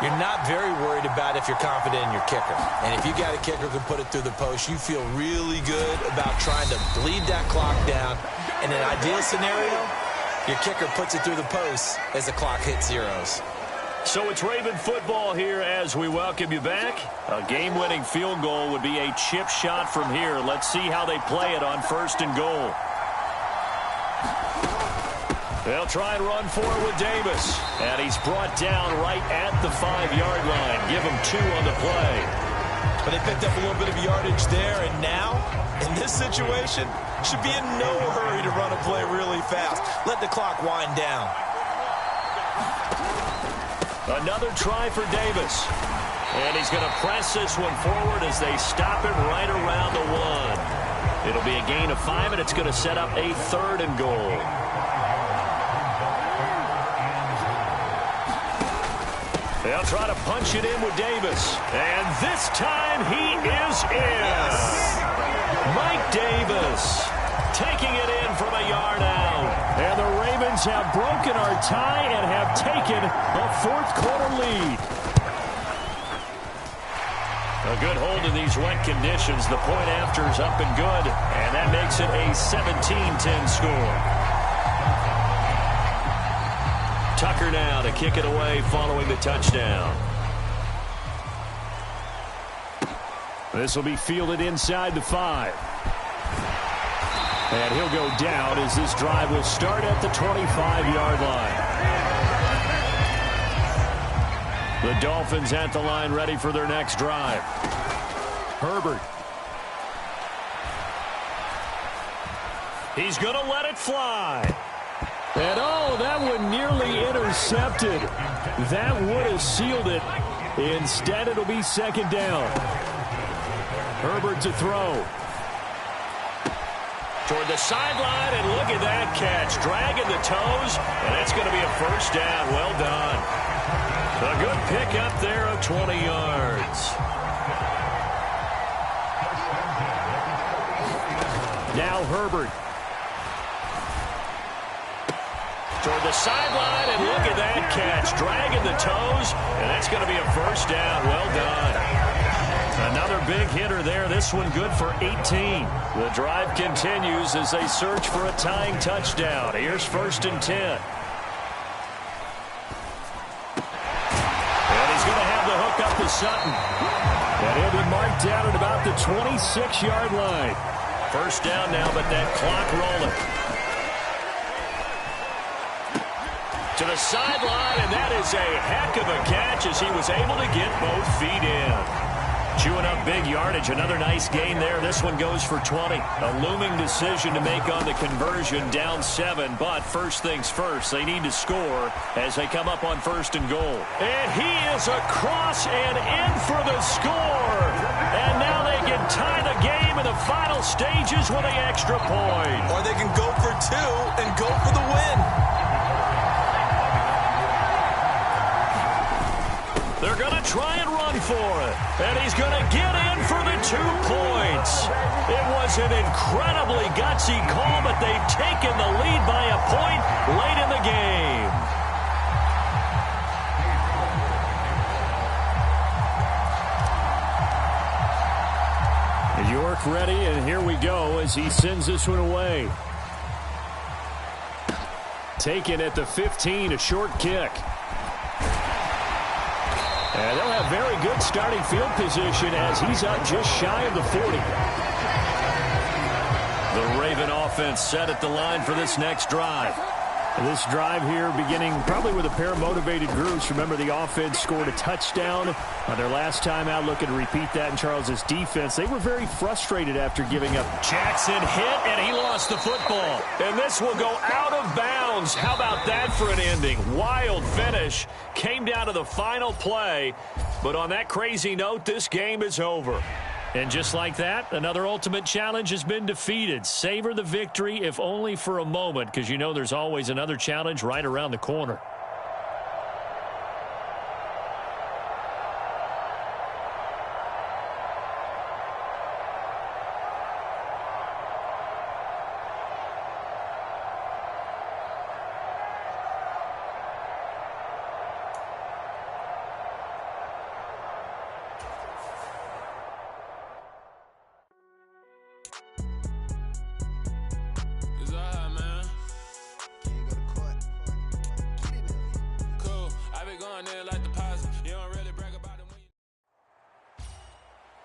Speaker 2: You're not very worried about if you're confident in your kicker. And if you got a kicker who can put it through the post, you feel really good about trying to bleed that clock down. In an ideal scenario, your kicker puts it through the post as the clock hits zeros.
Speaker 1: So it's Raven football here as we welcome you back. A game-winning field goal would be a chip shot from here. Let's see how they play it on first and goal. They'll try and run for it with Davis. And he's brought down right at the 5-yard line. Give him 2 on the play.
Speaker 2: But they picked up a little bit of yardage there, and now, in this situation, should be in no hurry to run a play really fast. Let the clock wind down.
Speaker 1: Another try for Davis. And he's going to press this one forward as they stop it right around the 1. It'll be a gain of 5, and it's going to set up a 3rd and goal. They'll try to punch it in with Davis. And this time he is in. Yes. Mike Davis taking it in from a yard out.
Speaker 4: And the Ravens have broken our tie and have taken a 4th quarter lead.
Speaker 1: A good hold in these wet conditions. The point after is up and good. And that makes it a 17-10 score. Tucker now to kick it away following the touchdown.
Speaker 4: This will be fielded inside the 5. And he'll go down as this drive will start at the 25-yard line. The Dolphins at the line ready for their next drive. Herbert.
Speaker 1: He's going to let it fly.
Speaker 4: And oh, that one nearly intercepted. That would have sealed it. Instead, it'll be 2nd down. Herbert to throw.
Speaker 1: Toward the sideline, and look at that catch. Dragging the toes, and that's going to be a 1st down. Well done. A good pickup there of 20 yards.
Speaker 4: Now Herbert.
Speaker 1: Toward the sideline, and look at that catch. Dragging the toes, and that's going to be a 1st down. Well done. Another big hitter there. This one good for 18. The drive continues as they search for a tying touchdown. Here's 1st and 10. And he's going to have the hook up to Sutton.
Speaker 4: And he'll be marked down at about the 26-yard line.
Speaker 1: 1st down now, but that clock rolling. To the sideline, and that is a heck of a catch as he was able to get both feet in. Chewing up big yardage. Another nice gain there. This one goes for 20. A looming decision to make on the conversion, down 7. But first things first, they need to score as they come up on 1st and goal. And he is across and in for the score. And now they can tie the game in the final stages with an extra point.
Speaker 2: Or they can go for 2 and go for the win.
Speaker 1: They're going to try and run for it. And he's going to get in for the 2 points. It was an incredibly gutsy call, but they've taken the lead by a point late in the game.
Speaker 4: York ready, and here we go as he sends this one away. Taken at the 15, a short kick. And they'll have very good starting field position as he's out just shy of the 40.
Speaker 1: The Raven offense set at the line for this next drive.
Speaker 4: This drive here beginning probably with a pair of motivated groups. Remember, the offense scored a touchdown on their last time out. Looking to repeat that in Charles's defense. They were very frustrated after giving up.
Speaker 1: Jackson hit, and he lost the football. And this will go out of bounds. How about that for an ending? Wild finish. Came down to the final play. But on that crazy note, this game is over.
Speaker 4: And just like that, another ultimate challenge has been defeated. Savor the victory, if only for a moment, because you know there's always another challenge right around the corner.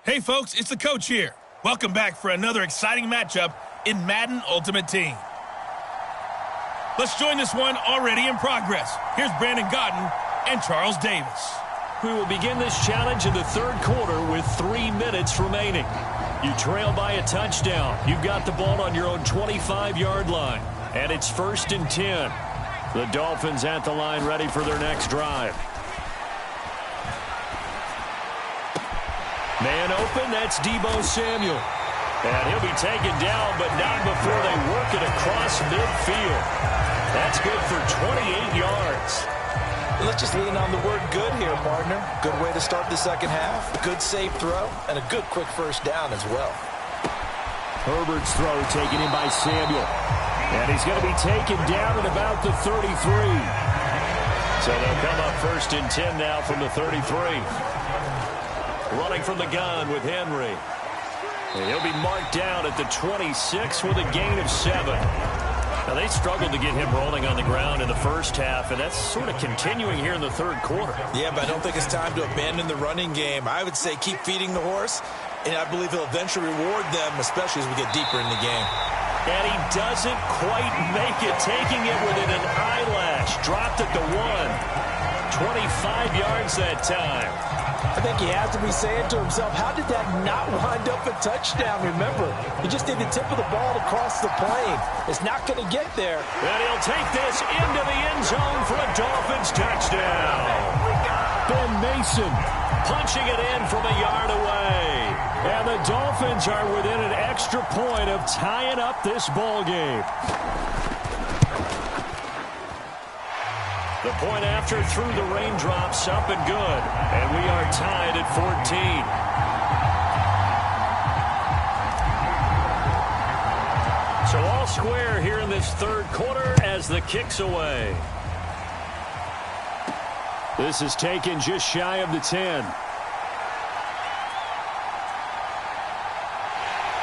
Speaker 6: Hey folks, it's the coach here. Welcome back for another exciting matchup in Madden Ultimate Team. Let's join this one already in progress. Here's Brandon Gaudin and Charles Davis.
Speaker 1: We will begin this challenge in the third quarter with 3 minutes remaining. You trail by a touchdown. You've got the ball on your own 25-yard line. And it's 1st and 10. The Dolphins at the line ready for their next drive. Man open, that's Deebo Samuel. And he'll be taken down, but not before they work it across midfield. That's good for 28 yards.
Speaker 2: Let's just lean on the word good here, partner. Good way to start the second half. Good safe throw, and a good quick first down as well.
Speaker 1: Herbert's throw taken in by Samuel. And he's going to be taken down at about the 33. So they'll come up 1st and 10 now from the 33. Running from the gun with Henry. And he'll be marked down at the 26 with a gain of 7. Now, they struggled to get him rolling on the ground in the first half, and that's sort of continuing here in the third quarter.
Speaker 2: Yeah, but I don't think it's time to abandon the running game. I would say keep feeding the horse, and I believe he'll eventually reward them, especially as we get deeper in the game.
Speaker 1: And he doesn't quite make it, taking it within an eyelash. Dropped at the 1. 25 yards that time.
Speaker 2: I think he has to be saying to himself, how did that not wind up a touchdown? Remember, he just did the tip of the ball to cross the plane. It's not going to get there.
Speaker 1: And he'll take this into the end zone for a Dolphins touchdown. Ben Mason punching it in from a yard away. And the Dolphins are within an extra point of tying up this ball game. The point after through the raindrops, up and good. And we are tied at 14. So all square here in this third quarter as the kick's away. This is taken just shy of the 10.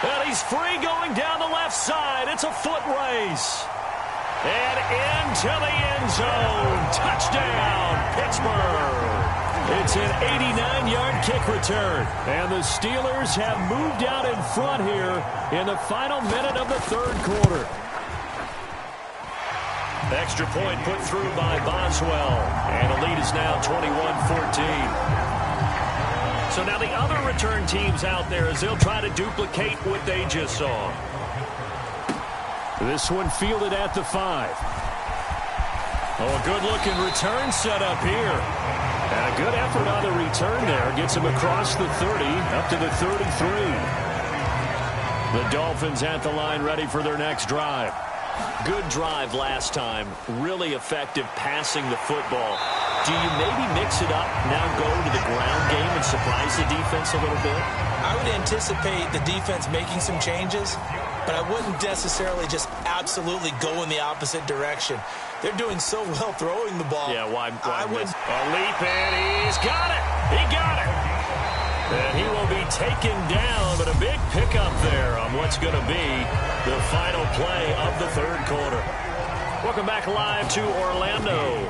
Speaker 1: And he's free going down the left side. It's a foot race. And into the end zone. Touchdown, Pittsburgh. It's an 89-yard kick return. And the Steelers have moved out in front here in the final minute of the third quarter. Extra point put through by Boswell. And the lead is now 21-14. So now the other return teams out there as they'll try to duplicate what they just saw. This one fielded at the 5. Oh, a good-looking return set up here. And a good effort on the return there. Gets him across the 30, up to the 33. The Dolphins at the line ready for their next drive. Good drive last time. Really effective passing the football. Do you maybe mix it up, now go to the ground game and surprise the defense a little bit?
Speaker 2: I would anticipate the defense making some changes, but I wouldn't necessarily just absolutely go in the opposite direction. They're doing so well throwing the ball.
Speaker 1: Yeah, why
Speaker 2: miss?
Speaker 1: A leap, and he's got it. He got it. And he will be taken down, but a big pickup there on what's going to be the final play of the third quarter. Welcome back live to Orlando.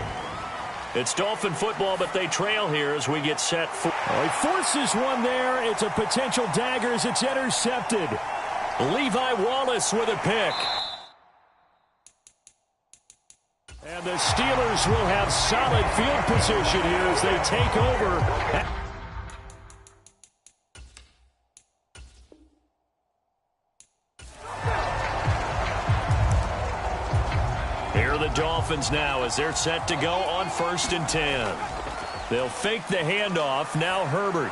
Speaker 1: It's Dolphin football, but they trail here as we get set for... Oh, he forces one there. It's a potential dagger as it's intercepted. Levi Wallace with a pick. And the Steelers will have solid field position here as they take over. Here are the Dolphins now as they're set to go on 1st and 10. They'll fake the handoff. Now Herbert.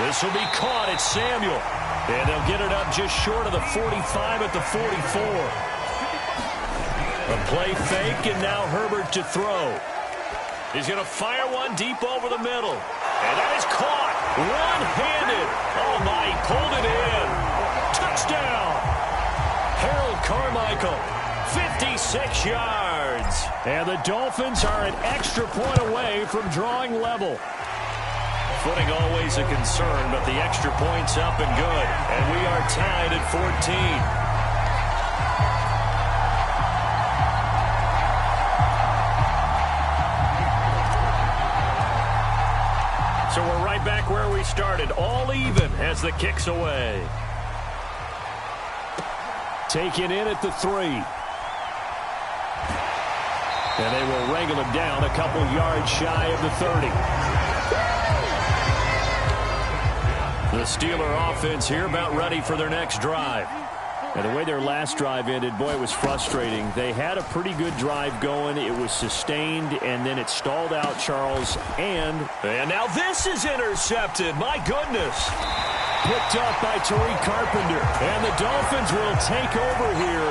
Speaker 1: This will be caught. It's Samuel. And they'll get it up just short of the 45 at the 44. A play fake, and now Herbert to throw. He's going to fire one deep over the middle. And that is caught. One-handed. Oh, my, he pulled it in. Touchdown. Harold Carmichael, 56 yards. And the Dolphins are an extra point away from drawing level. Footing always a concern, but the extra point's up and good. And we are tied at 14. right back where we started. All even as the kick's away. Taken in at the 3. And they will wrangle him down a couple yards shy of the 30. The Steeler offense here about ready for their next drive. And the way their last drive ended, boy, it was frustrating. They had a pretty good drive going. It was sustained, and then it stalled out, Charles. And now this is intercepted. My goodness. Picked up by Tariq Carpenter. And the Dolphins will take over here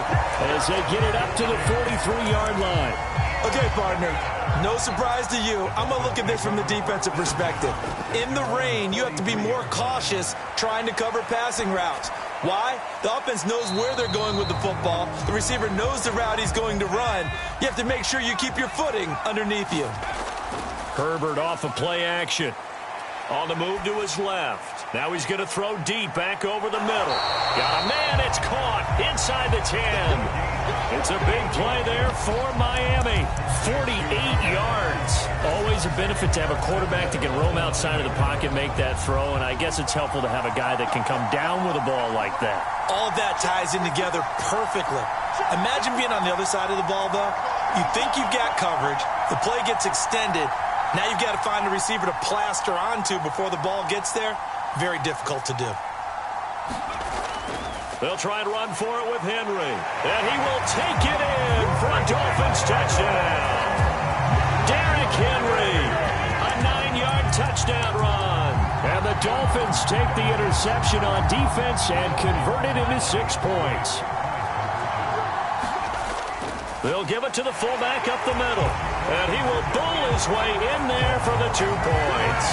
Speaker 1: as they get it up to the 43-yard line.
Speaker 2: Okay, partner, no surprise to you. I'm going to look at this from the defensive perspective. In the rain, you have to be more cautious trying to cover passing routes. Why? The offense knows where they're going with the football. The receiver knows the route he's going to run. You have to make sure you keep your footing underneath you.
Speaker 1: Herbert off of play action. On the move to his left. Now he's going to throw deep back over the middle. Got a man. It's caught inside the 10. It's a big play there for Miami. 48 yards. Always a benefit to have a quarterback that can roam outside of the pocket, make that throw, and I guess it's helpful to have a guy that can come down with a ball like that.
Speaker 2: All of that ties in together perfectly. Imagine being on the other side of the ball, though. You think you've got coverage. The play gets extended. Now you've got to find a receiver to plaster onto before the ball gets there. Very difficult to do.
Speaker 1: They'll try and run for it with Henry. And he will take it in for a Dolphins touchdown. Derrick Henry, a 9-yard touchdown run. And the Dolphins take the interception on defense and convert it into 6 points. They'll give it to the fullback up the middle. And he will bowl his way in there for the 2 points.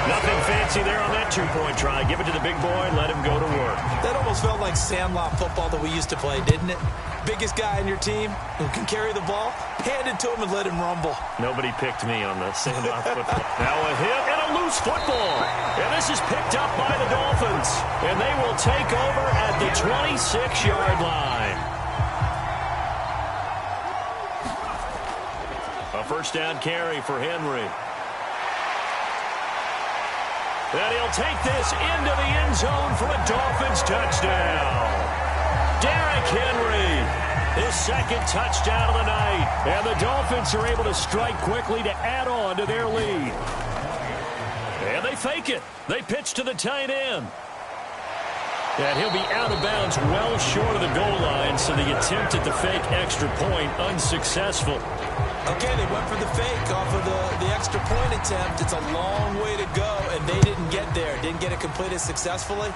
Speaker 1: Nothing fancy there on that 2-point try. Give it to the big boy, let him go to work.
Speaker 2: That almost felt like sandlot football that we used to play, didn't it? Biggest guy in your team who can carry the ball, hand it to him and let him rumble.
Speaker 1: Nobody picked me on the sandlot football. Now a hit and a loose football. And this is picked up by the Dolphins. And they will take over at the 26-yard line. A first down carry for Henry. And he'll take this into the end zone for a Dolphins touchdown. Derrick Henry, his second touchdown of the night. And the Dolphins are able to strike quickly to add on to their lead. And they fake it. They pitch to the tight end. And he'll be out of bounds well short of the goal line, so the attempt at the fake extra point unsuccessful.
Speaker 2: Okay, they went for the fake off of the extra point attempt. It's a long way to go, and they didn't get there. Didn't get it completed successfully.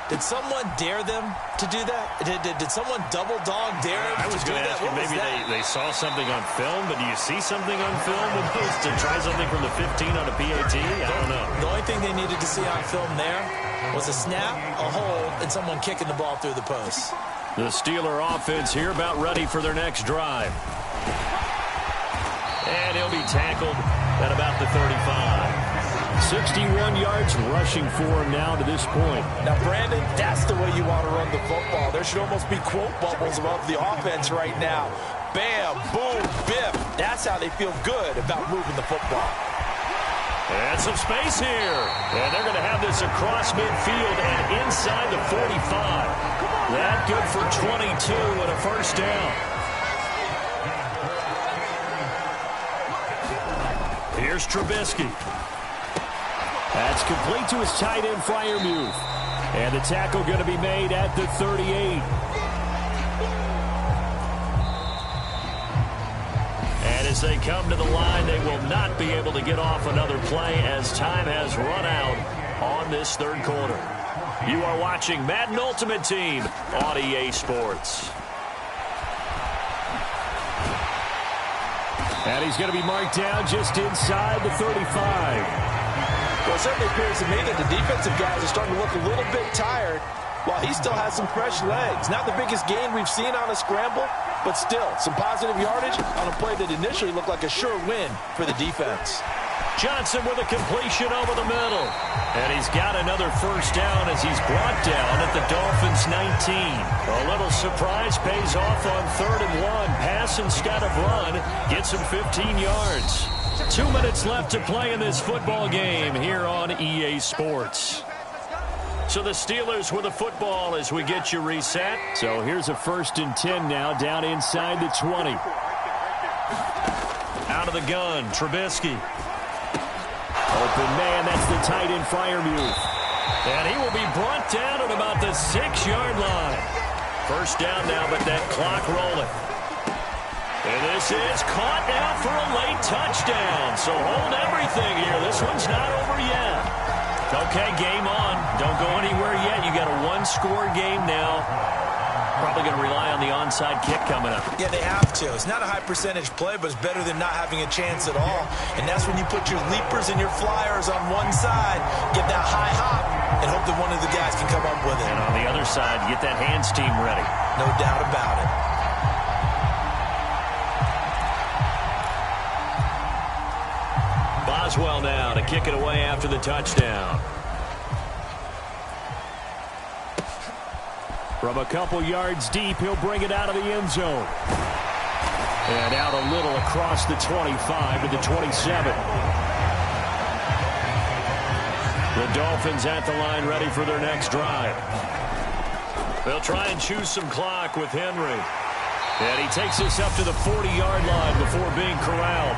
Speaker 2: Did someone dare them to do that? Did someone double dog dare them
Speaker 1: I was
Speaker 2: to do
Speaker 1: going to
Speaker 2: that?
Speaker 1: ask you, maybe they saw something on film, but do you see something on film opposed to try something from the 15 on a PAT? I don't know.
Speaker 2: The only thing they needed to see on film there was a snap, a hold, and someone kicking the ball through the post.
Speaker 1: The Steeler offense here about ready for their next drive. And he'll be tackled at about the 35. 61 yards rushing for him now to this point.
Speaker 2: Now, Brandon, that's the way you want to run the football. There should almost be quote bubbles above the offense right now. Bam, boom, biff. That's how they feel good about moving the football.
Speaker 1: And some space here. And they're going to have this across midfield and inside the 45. That good for 22 and a first down. Here's Trubisky. That's complete to his tight end, Freiermuth. And the tackle going to be made at the 38. And as they come to the line, they will not be able to get off another play as time has run out on this third quarter. You are watching Madden Ultimate Team on EA Sports. And he's going to be marked down just inside the 35.
Speaker 2: Well, it certainly appears to me that the defensive guys are starting to look a little bit tired while he still has some fresh legs. Not the biggest gain we've seen on a scramble, but still some positive yardage on a play that initially looked like a sure win for the defense.
Speaker 1: Johnson with a completion over the middle. And he's got another first down as he's brought down at the Dolphins' 19. A little surprise pays off on 3rd and 1. Pass instead of run. Gets him 15 yards. 2 minutes left to play in this football game here on EA Sports. So the Steelers with the football as we get you reset.
Speaker 4: So here's a 1st and 10 now, down inside the 20.
Speaker 1: Out of the gun, Trubisky.
Speaker 4: Open man, that's the tight end Freiermuth.
Speaker 1: And he will be brought down at about the 6-yard line. First down now, but that clock rolling. And this is caught now for a late touchdown. So hold everything here. This one's not over yet. Okay, game on. Don't go anywhere yet. You got a 1-score game now. Probably going to rely on the onside kick coming up.
Speaker 2: Yeah, they have to. It's not a high percentage play, but it's better than not having a chance at all. And that's when you put your leapers and your flyers on one side, get that high hop, and hope that one of the guys can come up with it.
Speaker 1: And on the other side, get that hands team ready.
Speaker 2: No doubt about it.
Speaker 1: Boswell now to kick it away after the touchdown.
Speaker 4: From a couple yards deep, he'll bring it out of the end zone. And out a little across the 25 to the 27.
Speaker 1: The Dolphins at the line ready for their next drive. They'll try and choose some clock with Henry. And he takes us up to the 40-yard line before being corralled.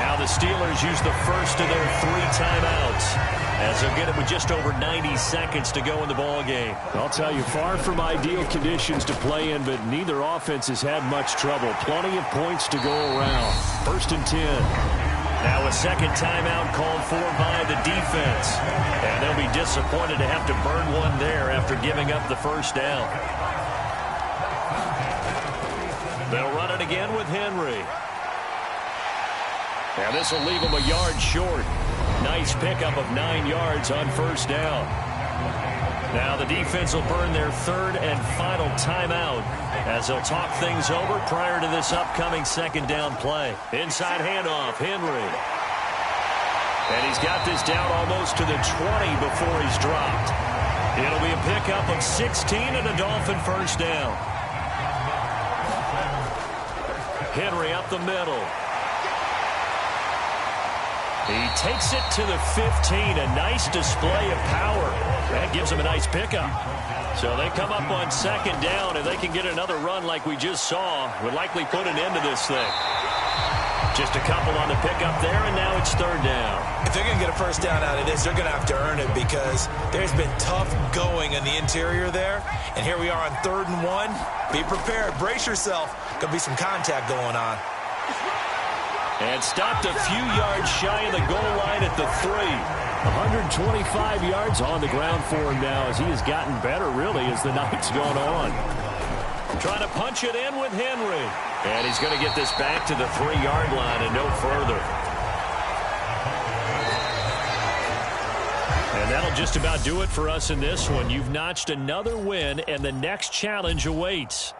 Speaker 1: Now the Steelers use the first of their 3 timeouts as they'll get it with just over 90 seconds to go in the ball game.
Speaker 4: I'll tell you, far from ideal conditions to play in, but neither offense has had much trouble. Plenty of points to go around. 1st and 10.
Speaker 1: Now a second timeout called for by the defense. And they'll be disappointed to have to burn one there after giving up the first down. They'll run it again with Henry. And this will leave them a yard short. Nice pickup of 9 yards on first down. Now the defense will burn their 3rd and final timeout as they'll talk things over prior to this upcoming 2nd down play. Inside handoff, Henry. And he's got this down almost to the 20 before he's dropped. It'll be a pickup of 16 and a Dolphin first down. Henry up the middle. He takes it to the 15. A nice display of power. That gives him a nice pickup. So they come up on 2nd down, and they can get another run like we just saw. Would likely put an end to this thing. Just a couple on the pickup there, and now it's 3rd down.
Speaker 2: If they're going to get a first down out of this, they're going to have to earn it because there's been tough going in the interior there. And here we are on 3rd and 1. Be prepared. Brace yourself. Going to be some contact going on.
Speaker 1: And stopped a few yards shy of the goal line at the 3.
Speaker 4: 125 yards on the ground for him now as he has gotten better, really, as the night's gone on.
Speaker 1: Trying to punch it in with Henry. And he's going to get this back to the 3-yard line and no further. And that'll just about do it for us in this one. You've notched another win, and the next challenge awaits.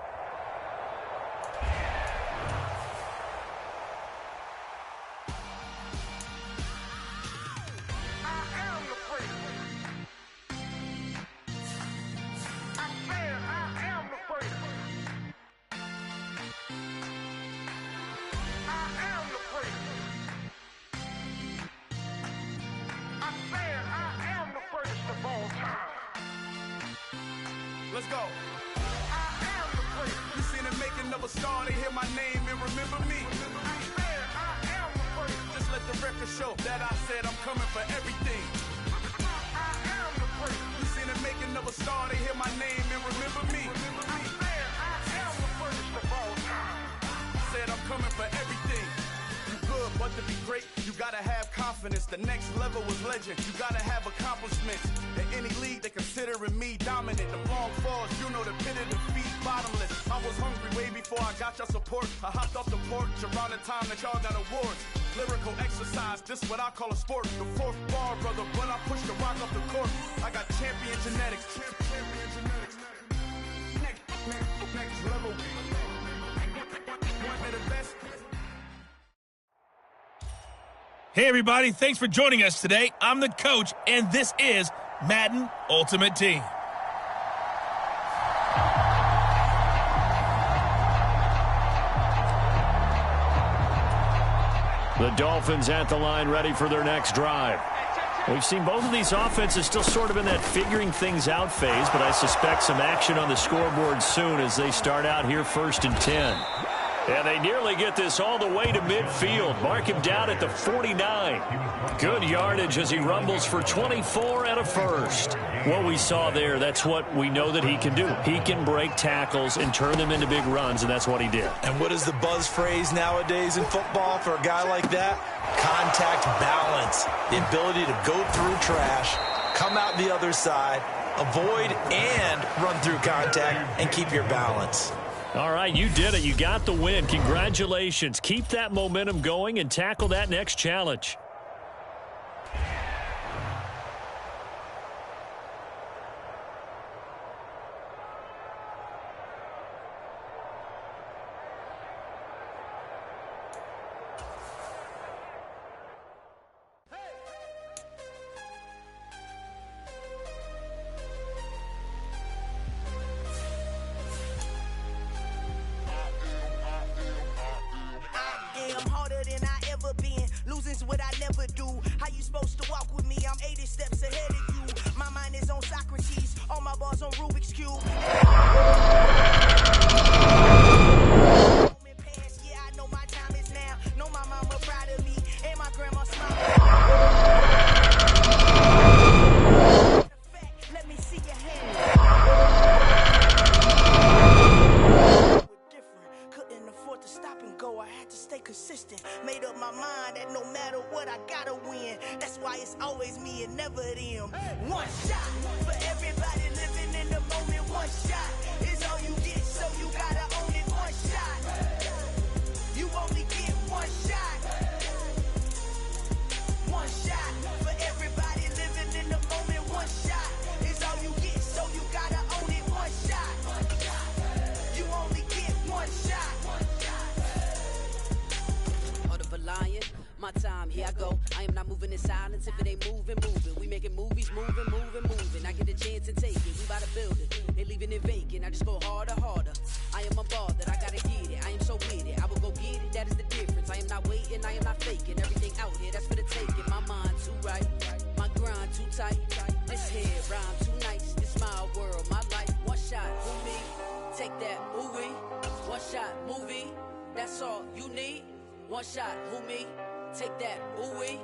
Speaker 7: Let's go. I am the great. You seen the making of a star, they hear my name and remember me. I am the great. Just let the record show that I said I'm coming for everything. I am the great. You seen the making of a star, they hear my name and remember me. I am the greatest of all time. Said I'm coming for everything. You good, but to be great, you gotta have confidence. The next level was legend. You gotta have accomplishments. In any league, they considering me dominant. The long falls, you know the pit of defeat, bottomless. I was hungry way before I got your support. I hopped off the porch around the time that y'all got awards. Lyrical exercise, this what I call a sport. The 4th bar, brother, when I push the rock off the court. I got champion genetics. Champion genetics. Next level. One of the best.
Speaker 6: Hey, everybody. Thanks for joining us today. I'm the coach, and this is Madden Ultimate Team.
Speaker 4: The Dolphins at the line ready for their next drive. We've seen both of these offenses still sort of in that figuring things out phase, but I suspect some action on the scoreboard soon as they start out here 1st and 10. And they nearly get this all the way to midfield. Mark him down at the 49. Good yardage as he rumbles for 24 and a first. What we saw there, that's what we know that he can do. He can break tackles and turn them into big runs, and that's what he did.
Speaker 2: And what is the buzz phrase nowadays in football for a guy like that? Contact balance. The ability to go through trash, come out the other side, avoid and run through contact, and keep your balance.
Speaker 4: All right, you did it. You got the win. Congratulations. Keep that momentum going and tackle that next challenge.
Speaker 7: What I never do. How you supposed to walk with me? I'm 80 steps ahead of you. My mind is on Socrates. All my bars on Rubik's Cube. Yeah, I know my time is now. Know my mama proud of me. And my grandma smiling. Let me see your hand. Couldn't afford to stop and go. I had to stay consistent. Made up my mind that no matter what, I gotta win. That's why it's always me and never them. One shot for everybody living in the moment. One shot is all you get, so you gotta own it. One shot. You only get one shot. One shot for everybody living in the moment. One shot is all you get, so you gotta own it. One shot. You only get one shot. Lion, my time, here I go. I am not moving in silence. If it ain't moving, moving. We making movies, moving. I get a chance and take it. We bout to build it. They leaving it vacant. I just go harder. I am a ball that I gotta get it. I am so with it. I will go get it. That is the difference. I am not waiting. I am not faking. Everything out here, that's for the taking. My mind too right. My grind too tight. This head rhyme too nice. This my world, my life. One shot, who me? Take that, movie. One shot, movie. That's all you need. One shot, who me? Take that, ooh-wee.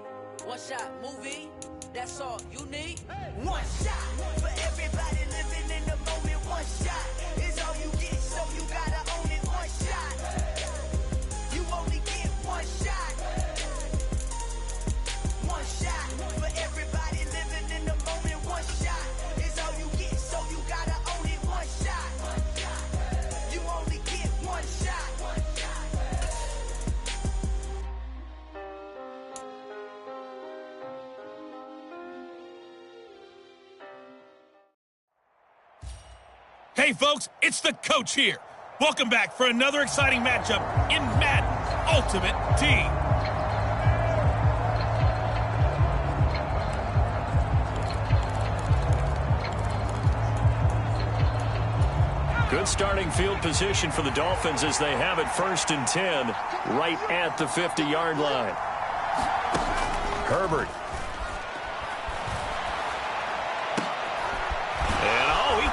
Speaker 7: One shot, movie. That's all you need. One shot for everybody living in the moment. One shot is all you get, so you gotta own it. One shot. You only get one shot. One shot for everybody living in the moment. One shot is all you get, so you gotta own it. One shot. You only get one shot.
Speaker 6: Hey, folks, it's the coach here. Welcome back for another exciting matchup in Madden Ultimate Team.
Speaker 4: Good starting field position for the Dolphins as they have it 1st and 10 right at the 50-yard line. Herbert.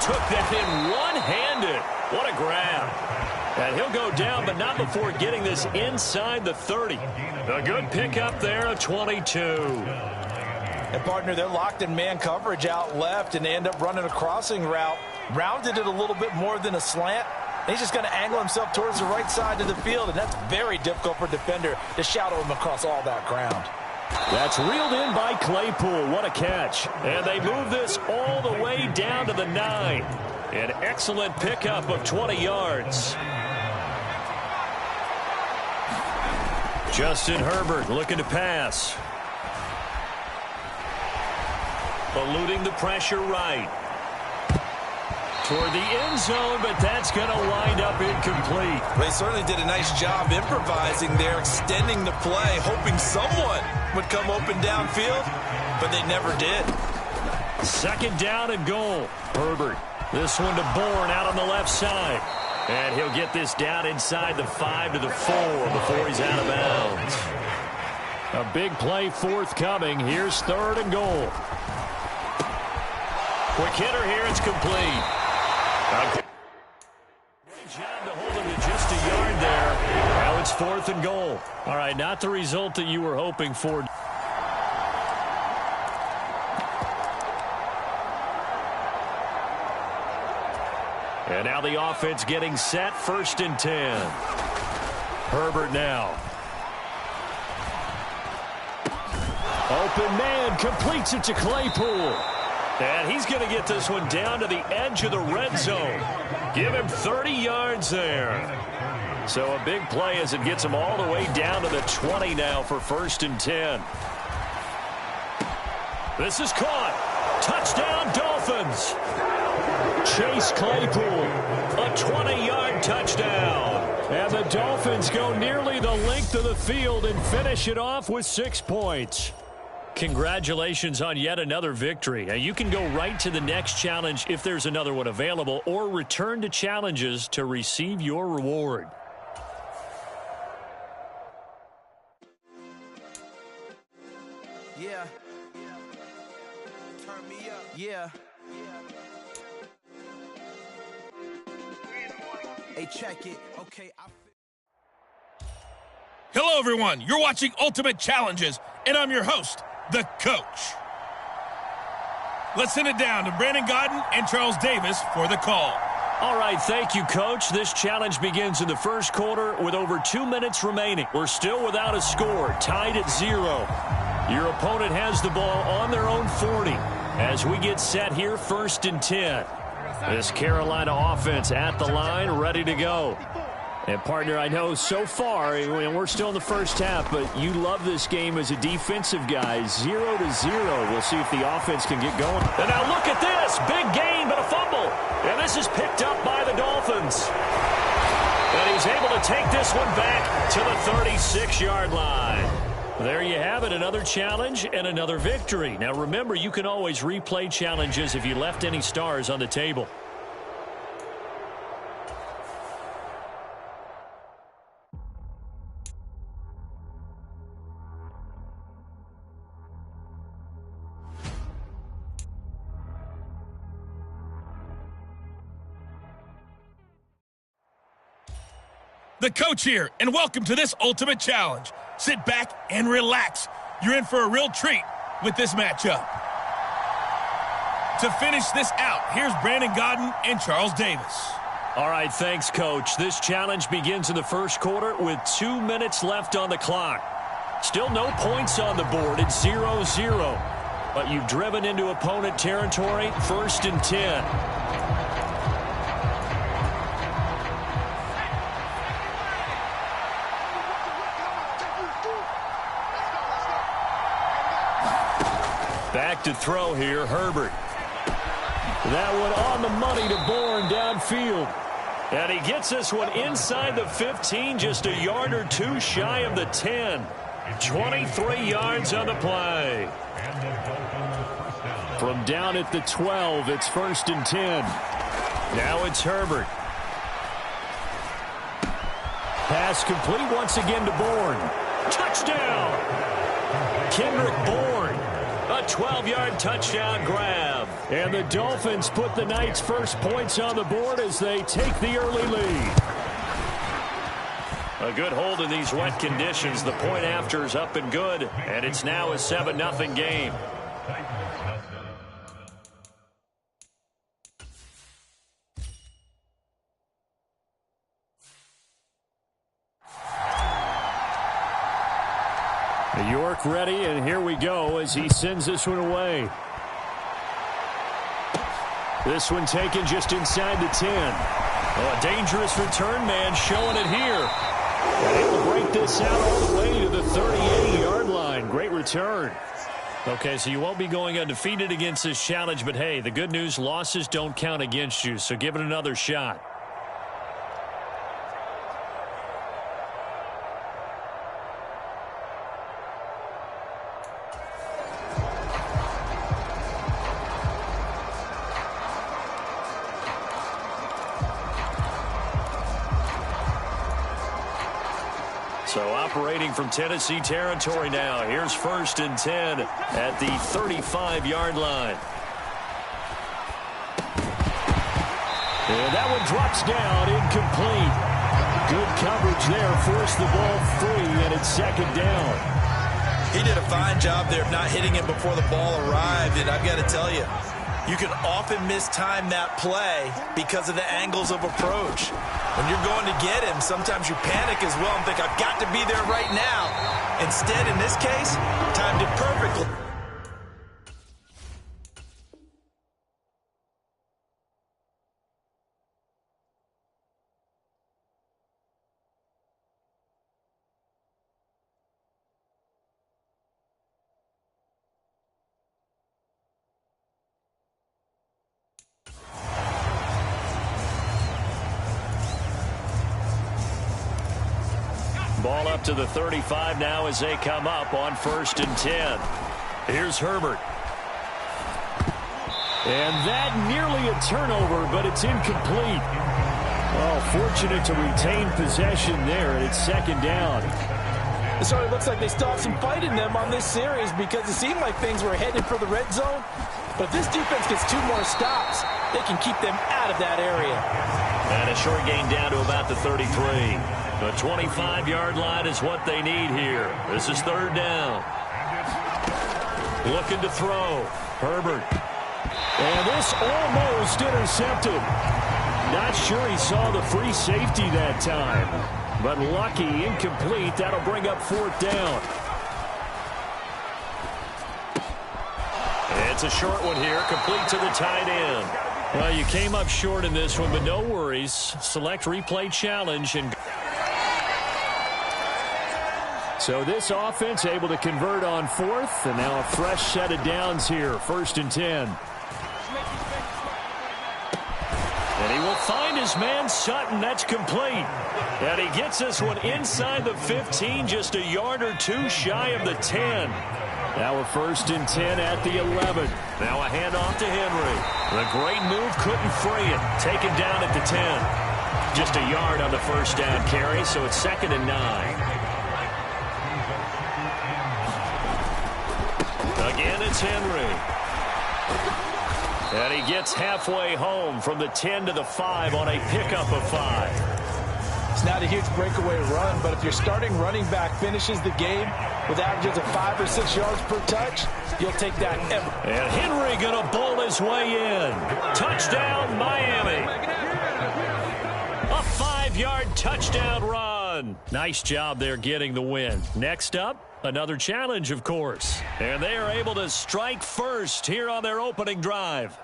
Speaker 4: Took that in one-handed. What a grab. And he'll go down, but not before getting this inside the 30. A good pickup there, a 22.
Speaker 2: And, partner, they're locked in man coverage out left, and they end up running a crossing route. Rounded it a little bit more than a slant. He's just going to angle himself towards the right side of the field, and that's very difficult for a defender to shadow him across all that ground.
Speaker 4: That's reeled in by Claypool. What a catch. And they move this all the way down to the 9. An excellent pickup of 20 yards. Justin Herbert looking to pass. Eluding the pressure right. Toward the end zone, but that's going to wind up incomplete.
Speaker 2: They certainly did a nice job improvising there, extending the play, hoping someone would come open downfield, but they never did.
Speaker 4: 2nd down and goal. Herbert. This one to Bourne out on the left side. And he'll get this down inside the 5 to the 4 before he's out of bounds. A big play forthcoming. Here's 3rd and goal. Quick hitter here. It's complete. Great job to hold him to just a yard there. Now it's 4th and goal. All right, not the result that you were hoping for. And now the offense getting set. 1st and 10. Herbert now. Open man, completes it to Claypool. And he's going to get this one down to the edge of the red zone. Give him 30 yards there. So a big play as it gets him all the way down to the 20 now for 1st and 10. This is caught. Touchdown, Dolphins. Chase Claypool, a 20-yard touchdown. And the Dolphins go nearly the length of the field and finish it off with 6 points. Congratulations on yet another victory. Now you can go right to the next challenge if there's another one available, or return to challenges to receive your reward.
Speaker 7: Yeah. Turn me up. Yeah. Hey, check it. Okay.
Speaker 6: Hello, everyone. You're watching Ultimate Challenges, and I'm your host, The Coach. Let's send it down to Brandon Gaudin and Charles Davis for the call.
Speaker 4: All right, thank you, Coach. This challenge begins in the first quarter with over 2 minutes remaining. We're still without a score, tied at 0. Your opponent has the ball on their own 40 as we get set here, 1st and 10. This Carolina offense at the line, ready to go. And, partner, I know so far, we're still in the first half, but you love this game as a defensive guy. 0-0. We'll see if the offense can get going. And now look at this. Big gain, but a fumble. And this is picked up by the Dolphins. And he's able to take this one back to the 36-yard line. There you have it, another challenge and another victory. Now, remember, you can always replay challenges if you left any stars on the table.
Speaker 6: The Coach here, and welcome to this Ultimate Challenge. Sit back and relax. You're in for a real treat with this matchup. To finish this out, here's Brandon Gaudin and Charles Davis.
Speaker 4: All right, thanks, Coach. This challenge begins in the first quarter with 2 minutes left on the clock. Still no points on the board. It's 0-0. But you've driven into opponent territory, 1st and 10. Back to throw here, Herbert. That one on the money to Bourne downfield. And he gets this one inside the 15, just a yard or two shy of the 10. 23 yards on the play. From down at the 12, it's 1st and 10. Now it's Herbert. Pass complete once again to Bourne. Touchdown! Kendrick Bourne. A 12-yard touchdown grab. And the Dolphins put the Knights' first points on the board as they take the early lead. A good hold in these wet conditions. The point after is up and good, and it's now a 7-0 game. York ready, and here we go as he sends this one away. This one taken just inside the 10. Oh, a dangerous return man showing it here. And able to break this out all the way to the 38-yard line. Great return. Okay, so you won't be going undefeated against this challenge, but hey, the good news, losses don't count against you, so give it another shot.
Speaker 1: So operating from Tennessee territory now. Here's 1st and 10 at the 35-yard line.
Speaker 4: And that one drops down, incomplete. Good coverage there, forced the ball free, and it's 2nd down.
Speaker 2: He did a fine job there of not hitting him before the ball arrived, and I've got to tell you, you can often mistime that play because of the angles of approach. When you're going to get him, sometimes you panic as well and think, I've got to be there right now. Instead, in this case, timed it perfectly.
Speaker 1: Ball up to the 35 now as they come up on 1st and 10. Here's Herbert.
Speaker 4: And that nearly a turnover, but it's incomplete. Oh, fortunate to retain possession there, and it's 2nd down.
Speaker 2: So it looks like they still have some fight in them on this series because it seemed like things were headed for the red zone. But if this defense gets 2 more stops, they can keep them out of that area.
Speaker 1: And a short gain down to about the 33. The 25-yard line is what they need here. This is 3rd down. Looking to throw. Herbert.
Speaker 4: And this almost intercepted. Not sure he saw the free safety that time. But lucky, incomplete. That'll bring up 4th down.
Speaker 1: It's a short one here, complete to the tight end.
Speaker 4: Well, you came up short in this one, but no worries. Select replay challenge. And so this offense able to convert on 4th, and now a fresh set of downs here, 1st and 10.
Speaker 1: And he will find his man Sutton. That's complete. And he gets this one inside the 15, just a yard or 2 shy of the 10.
Speaker 4: Now a 1st and 10 at the 11.
Speaker 1: Now a handoff to Henry. The great move couldn't free it. Taken down at the 10. Just a yard on the 1st down carry, so it's 2nd and 9. Again, it's Henry. And he gets halfway home from the 10 to the 5 on a pickup of 5.
Speaker 2: It's not a huge breakaway run, but if your starting running back finishes the game with averages of 5 or 6 yards per touch, you'll take that ever.
Speaker 1: And Henry going to bowl his way in. Touchdown, Miami. A 5-yard touchdown run.
Speaker 4: Nice job there getting the win. Next up, another challenge, of course.
Speaker 1: And they are able to strike first here on their opening drive.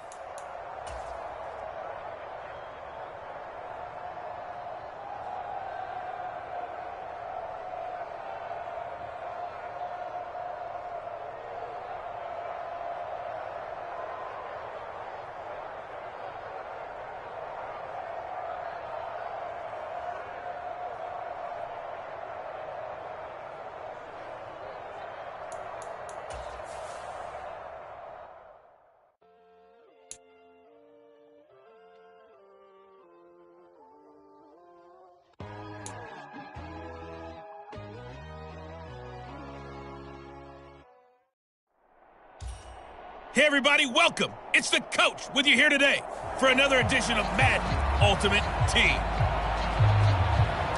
Speaker 6: Hey everybody, welcome. It's the coach with you here today for another edition of Madden Ultimate Team.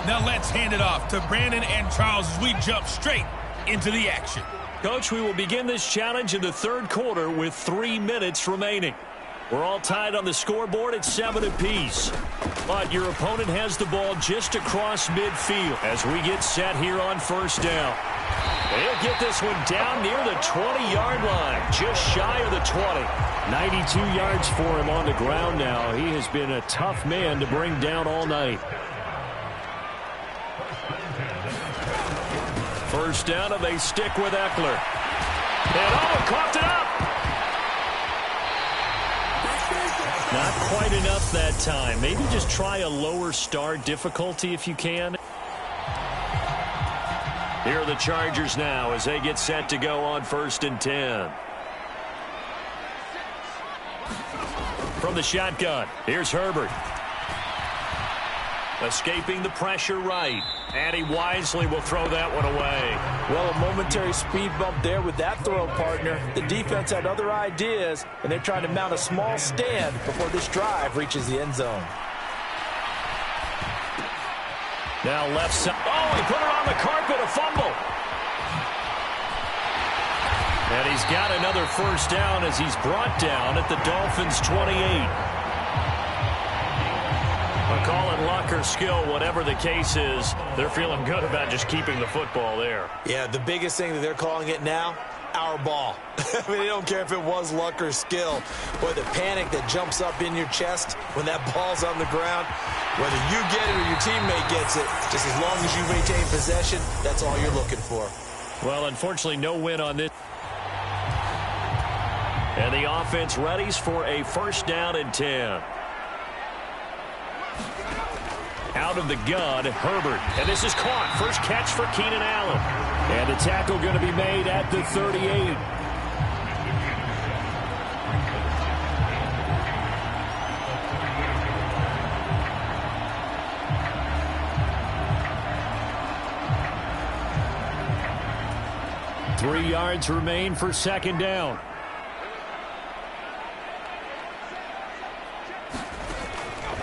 Speaker 6: Now let's hand it off to Brandon and Charles as we jump straight into the action.
Speaker 1: Coach, we will begin this challenge in the 3rd quarter with 3 minutes remaining. We're all tied on the scoreboard at 7 apiece. But your opponent has the ball just across midfield as we get set here on 1st down. They'll get this one down near the 20-yard line, just shy of the 20.
Speaker 4: 92 yards for him on the ground now. He has been a tough man to bring down all night.
Speaker 1: 1st down, and they stick with Eckler. And coughed it up.
Speaker 4: Not quite enough that time. Maybe just try a lower start difficulty if you can.
Speaker 1: Here are the Chargers now as they get set to go on 1st and 10. From the shotgun, here's Herbert. escaping the pressure right. And he wisely will throw that one away.
Speaker 2: Well, a momentary speed bump there with that throw, partner. The defense had other ideas, and they're trying to mount a small stand before this drive reaches the end zone.
Speaker 1: Now left side. Oh, he put it on the carpet, a fumble. And he's got another first down as he's brought down at the Dolphins' 28. I'll call it luck or skill, whatever the case is. They're feeling good about just keeping the football there.
Speaker 2: Yeah, the biggest thing that they're calling it now, our ball. I mean, they don't care if it was luck or skill. Boy, the panic that jumps up in your chest when that ball's on the ground, whether you get it or your teammate gets it, just as long as you maintain possession, that's all you're looking for. Well, unfortunately, no win on this.
Speaker 1: And the offense readies for a first down and 10. Out of the gun, Herbert. And this is caught. First catch for Keenan Allen. And the tackle going to be made at the 38. Three yards remain for second down.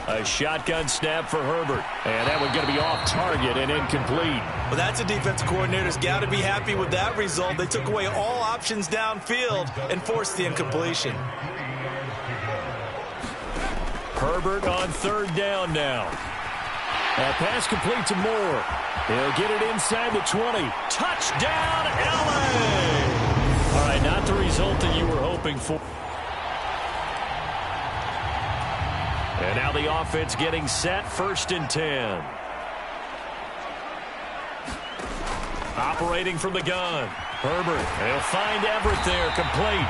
Speaker 1: A shotgun snap for Herbert. And that one's going to be off target and incomplete.
Speaker 2: Well, that's a defensive coordinator's got to be happy with that result. They took away all options downfield and forced the incompletion.
Speaker 1: Herbert on third down now. A pass complete to Moore. He'll get it inside the 20. Touchdown, LA! All right, not the result that you were hoping for. And now the offense getting set, first and 10. Operating from the gun. Herbert, he'll find Everett there, complete.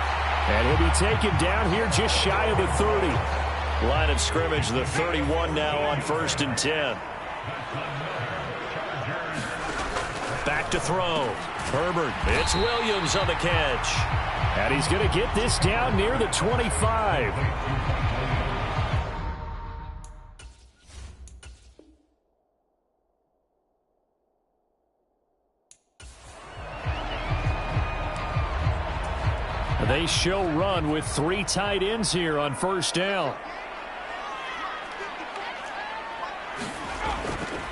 Speaker 1: And he'll be taken down here just shy of the 30. Line of scrimmage, the 31 now on first and 10. Back to throw. Herbert, it's Williams on the catch. And he's going to get this down near the 25. They show run with three tight ends here on first down.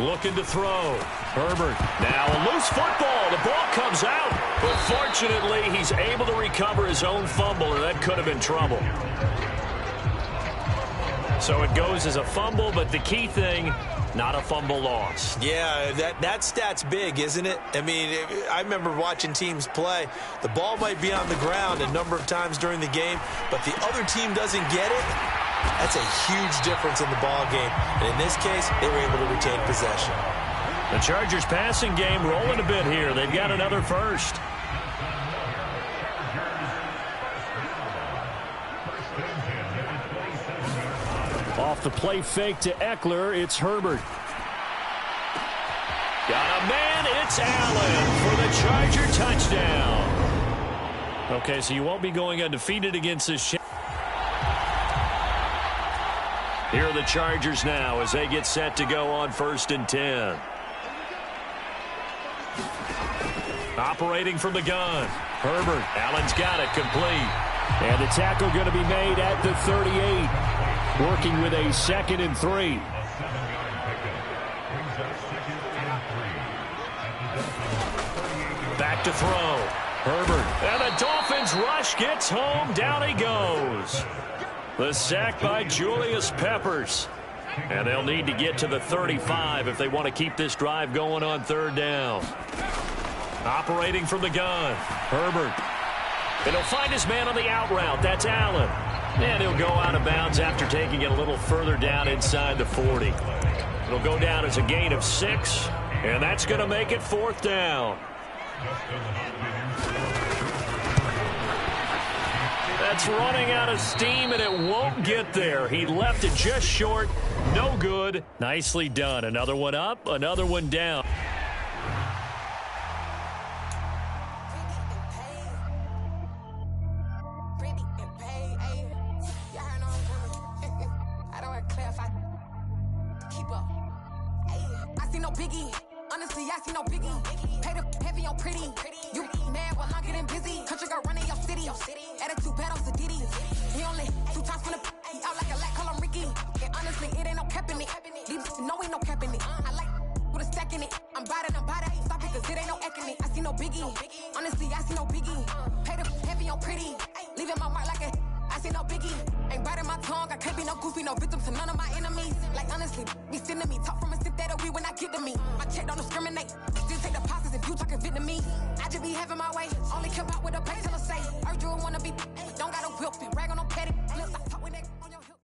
Speaker 1: Looking to throw. Herbert. Now a loose football. The ball comes out. But fortunately, he's able to recover his own fumble, and that could have been trouble. So it goes as a fumble, but the key thing, not a fumble loss.
Speaker 2: Yeah, that stat's big, isn't it? I mean, I remember watching teams play. The ball might be on the ground a number of times during the game, but the other team doesn't get it. That's a huge difference in the ball game. And in this case, they were able to retain possession.
Speaker 1: The Chargers passing game rolling a bit here. They've got another first. Off the play fake to Eckler, it's Herbert. Got a man, it's Allen for the Charger touchdown. Okay, so you won't be going undefeated against this. Here are the Chargers now as they get set to go on first and 10. Operating from the gun. Herbert. Allen's got it, complete. And the tackle going to be made at the 38. Working with a 2nd and 3. Back to throw. Herbert. And the Dolphins rush gets home. Down he goes. The sack by Julius Peppers. And they'll need to get to the 35 if they want to keep this drive going on third down. Operating from the gun. Herbert. And he'll find his man on the out route. That's Allen. And he'll go out of bounds after taking it a little further down inside the 40. It'll go down as a gain of 6. And that's going to make it fourth down. That's running out of steam, and it won't get there. He left it just short. No good. Nicely done. Another one up, another one down.
Speaker 8: see no biggie. Honestly, I see no biggie. Pay the heavy on pretty. You mad while I'm getting busy. Country girl running your city. Attitude battles the Diddy. He only 2 times from the he out like a lack, call him Ricky. And honestly, it ain't no cap in it. These no ain't no cap in it. I like with a stack in it. I'm by that. Stop it, cause it ain't no acting it. I see no biggie. Honestly, I see no biggie. Pay the heavy on pretty. Leaving my mark like a I see no biggie. Ain't biting my tongue. I can't be no goofy, no victim to none of my enemies. Like honestly, be sending me talk from a sip that a weed when I get to me. My check don't discriminate. Still take deposits if you talking Vietnamese. I just be having my way. Only care about what the pay till I say. Urge you wanna be, don't got a whip and rag on no petty. Flips, I talk with that on your hip.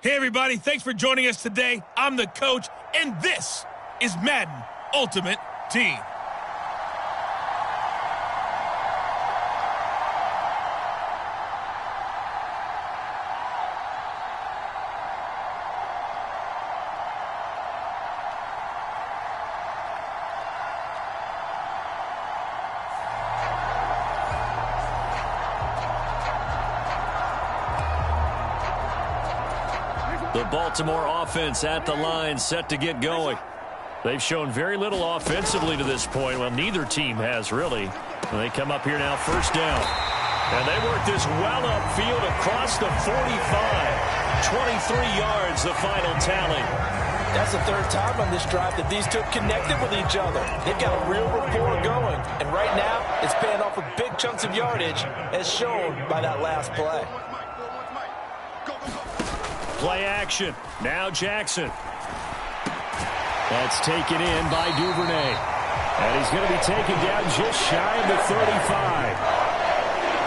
Speaker 6: Hey, everybody. Thanks for joining us today. I'm the coach, and this is Madden Ultimate Team.
Speaker 1: The Baltimore offense at the line, set to get going. They've shown very little offensively to this point. Well, neither team has, really. And they come up here now, first down. And they work this well upfield across the 45. 23 yards, the final tally.
Speaker 2: That's the third time on this drive that these two have connected with each other. They've got a real rapport going. And right now, it's paying off with big chunks of yardage, as shown by that last play.
Speaker 1: Play action. Now Jackson. That's taken in by Duvernay. And he's going to be taken down just shy of the 35.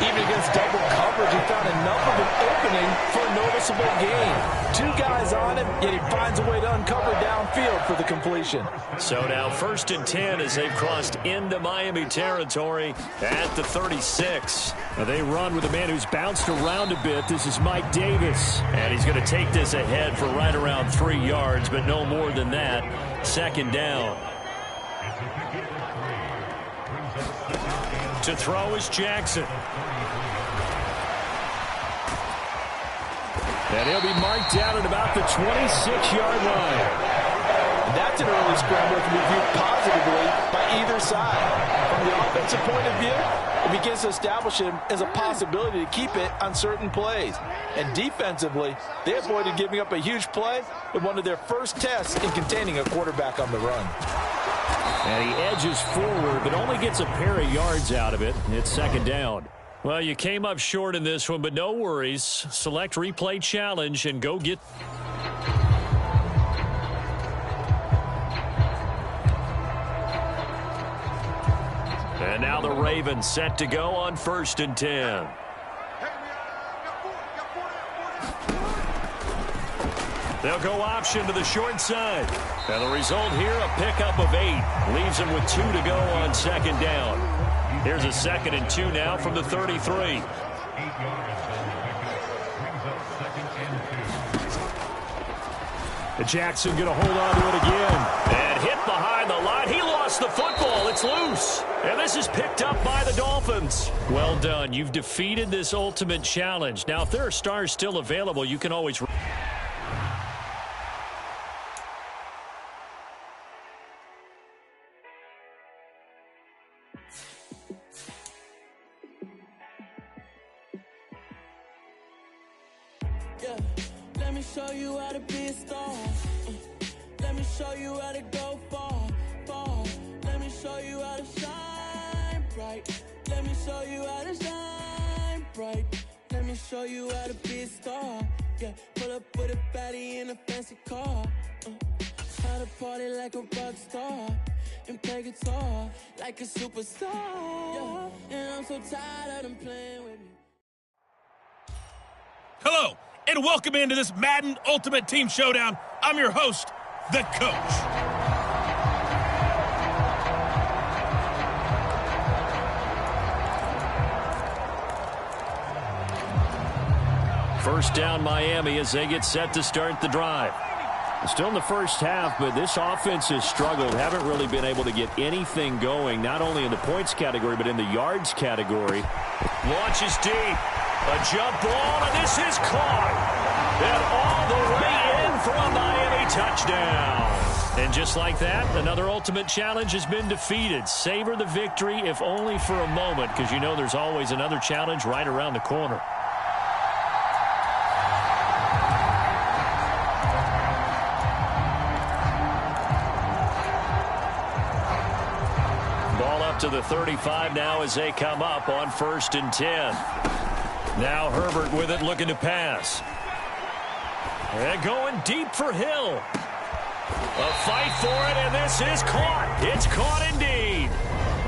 Speaker 2: Even against double coverage, he found enough of an opening for a noticeable gain. 2 guys on him, yet he finds a way to uncover downfield for the completion.
Speaker 1: So now 1st and 10 as they've crossed into Miami territory at the 36.
Speaker 4: Now they run with a man who's bounced around a bit. This is Mike Davis.
Speaker 1: And he's going to take this ahead for right around 3 yards, but no more than that. 2nd down. To throw is Jackson.
Speaker 4: And he'll be marked down at about the 26-yard line.
Speaker 2: And that's an early scramble that can be viewed positively by either side. From the offensive point of view, it begins to establish him as a possibility to keep it on certain plays. And defensively, they avoided giving up a huge play in one of their first tests in containing a quarterback on the run.
Speaker 4: And he edges forward, but only gets a pair of yards out of it. It's 2nd down.
Speaker 1: Well, you came up short in this one, but no worries. Select replay challenge and go get... And now the Ravens set to go on 1st and 10. They'll go option to the short side. And the result here, a pickup of 8. Leaves them with 2 to go on 2nd down. Here's a 2nd and 2 now from the 33.
Speaker 4: Jackson going to hold on to it again.
Speaker 1: And hit behind the line. He lost the football. It's loose. And this is picked up by the Dolphins. Well done. You've defeated this ultimate challenge. Now, if there are stars still available, you can always...
Speaker 7: Let me show you how to be a star. Let me show you how to go far, far. Let me show you how to shine bright. Let me show you how to shine bright. Let me show you how to be a star. Yeah, pull up with a baddie in a fancy car. How to party like a rock star and play guitar like a superstar. Yeah, and I'm so tired of them playing with me.
Speaker 6: Hello, and welcome into this Madden Ultimate Team Showdown. I'm your host, the Coach.
Speaker 1: First down Miami as they get set to start the drive.
Speaker 4: Still in the first half, but this offense has struggled. Haven't really been able to get anything going, not only in the points category, but in the yards category.
Speaker 1: Launches deep. A jump ball, and this is caught. And all the way in for a Miami touchdown. And just like that, another ultimate challenge has been defeated. Savor the victory, if only for a moment, because you know there's always another challenge right around the corner. Ball up to the 35 now as they come up on 1st and 10. Now Herbert with it, looking to pass. And going deep for Hill. A fight for it, and this is caught. It's caught indeed.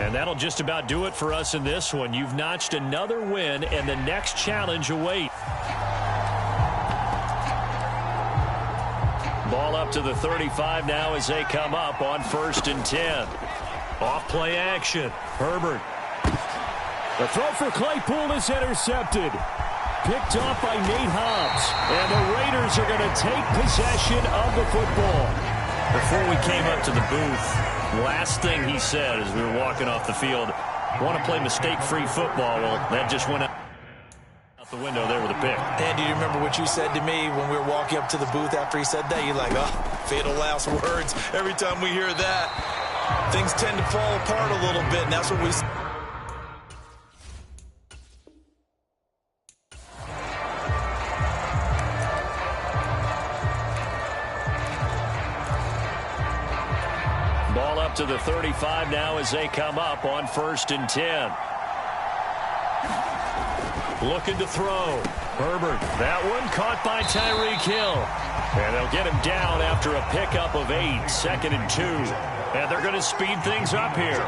Speaker 1: And that'll just about do it for us in this one. You've notched another win, and the next challenge awaits. Ball up to the 35 now as they come up on 1st and 10. Off play action. Herbert. The throw for Claypool is intercepted. Picked off by Nate Hobbs. And the Raiders are going to take possession of the football. Before we came up to the booth, last thing he said as we were walking off the field, want to play mistake-free football. Well, that just went out the window there with a pick.
Speaker 2: Andy, do you remember what you said to me when we were walking up to the booth after he said that? You're like, oh, fatal last words. Every time we hear that, things tend to fall apart a little bit, and that's what we...
Speaker 1: Ball up to the 35 now as they come up on 1st and 10. Looking to throw. Herbert, that one caught by Tyreek Hill. And they'll get him down after a pickup of 8, 2nd and 2. And they're going to speed things up here.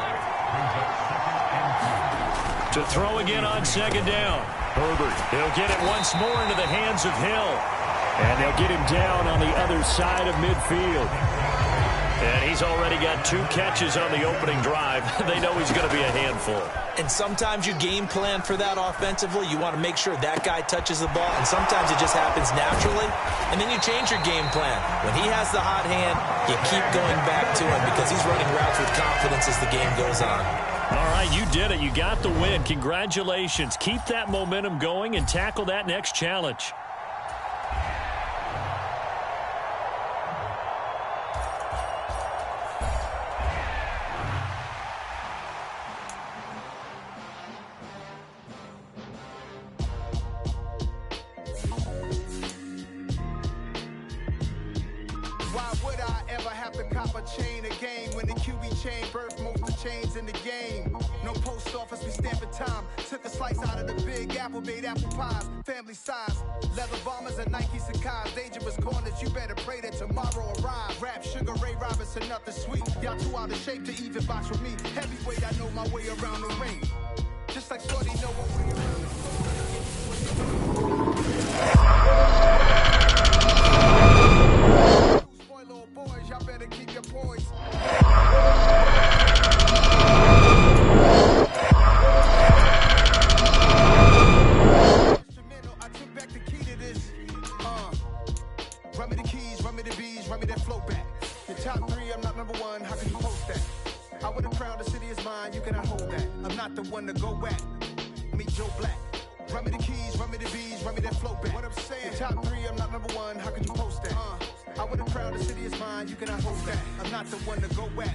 Speaker 1: To throw again on 2nd down. Herbert, he'll get it once more into the hands of Hill. And they'll get him down on the other side of midfield. And he's already got 2 catches on the opening drive. They know he's going to be a handful.
Speaker 2: And sometimes you game plan for that offensively. You want to make sure that guy touches the ball. And sometimes it just happens naturally. And then you change your game plan. When he has the hot hand, you keep going back to him because he's running routes with confidence as the game goes on.
Speaker 1: All right, you did it. You got the win. Congratulations. Keep that momentum going and tackle that next challenge.
Speaker 9: Chain a game when the QB chain birthed most of the chains in the game. No post office, we stamping time. Took a slice out of the big apple, made apple pies, family size. Leather bombers and Nike Sacai's. Dangerous corners, you better pray that tomorrow arrives. Rap, Sugar Ray Robinson, nothing sweet. Y'all too out of shape to even box with me. Heavyweight, I know my way around the ring. Just like Shorty know what we spoil little boys, y'all better keep your poise. Instrumental, I took back the key to this. Run me the keys, run me the bees, run me that flow back. Your top 3, I'm not number 1, how can you post that? I would have crowned the city is mine, you cannot hold that. I'm not the one to go at. Meet Joe Black. Run me the keys, run me the bees, run me that flow back. What I'm saying, your top 3, I'm not number 1, how can you post that? I would have crowned the city is mine, you cannot hold that. I'm not the one to go at.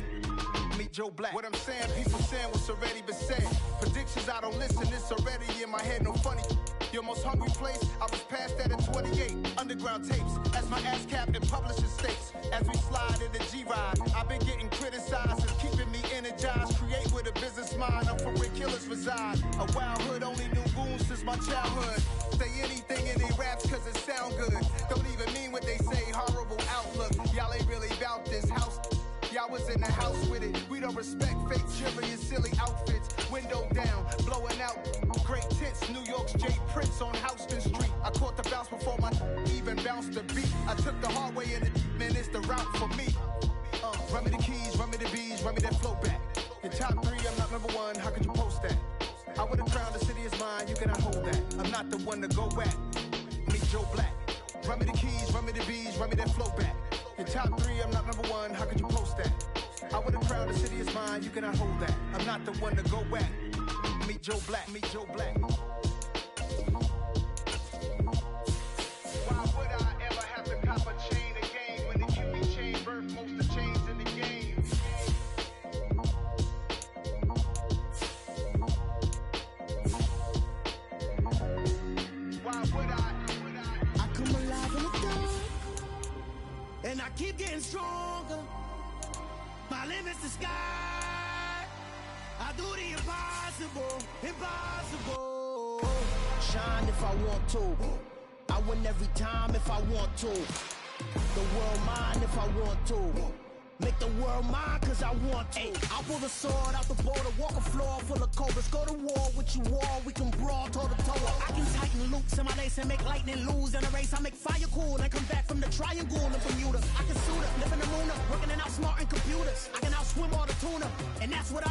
Speaker 9: Meet Joe Black. What I'm saying, people saying what's already been said. Predictions, I don't listen, it's already in my head, no funny. Your most hungry place, I was past that at 28. Underground tapes, as my ass cap in publishing states. As we slide in the G-Ride, I've been getting criticized, it's keeping me energized. Create with a business mind, I'm from where killers reside. A wild hood, only knew goons since my childhood. Say anything in they raps cause it sound good. Don't even mean what they say, horrible outlook. Y'all ain't really about this house. Y'all was in the house with it. We don't respect fake jewelry and silly outfits. Window down, blowing out. Great tents, New York's J. Prince on Houston Street. I caught the bounce before my even bounced the beat. I took the hard way and man, it's the route for me. Run me the keys, run me the bees, run me that flow back. Your top 3, I'm not number 1, how could you post that? I would have crowned the city is mine, you cannot hold that. I'm not the one to go at. Meet Joe Black. Run me the keys, run me the bees, run me that flow back. Your top 3, I'm not number 1, how could you post that? I would have crowned the city is mine, you cannot hold that. I'm not the one to go at. Meet Joe Black, meet Joe Black. Why would I ever have to cop a chain again when the QB chain birthed most of the chains
Speaker 7: I keep getting stronger. My limit's the sky. I do the impossible, impossible. Shine if I want to. I win every time if I want to. The world mine if I want to. Make the world mine cause I want to. I'll pull the sword out the border, walk a floor full of cobras. Go to war with you all, we can brawl toe to toe. I can tighten loops in my lace and make lightning lose in a race. I make fire cool and come back from the triangle in Bermuda. I can suit up, live in the moon up, working and outsmarting computers. I can outswim all the tuna, and that's what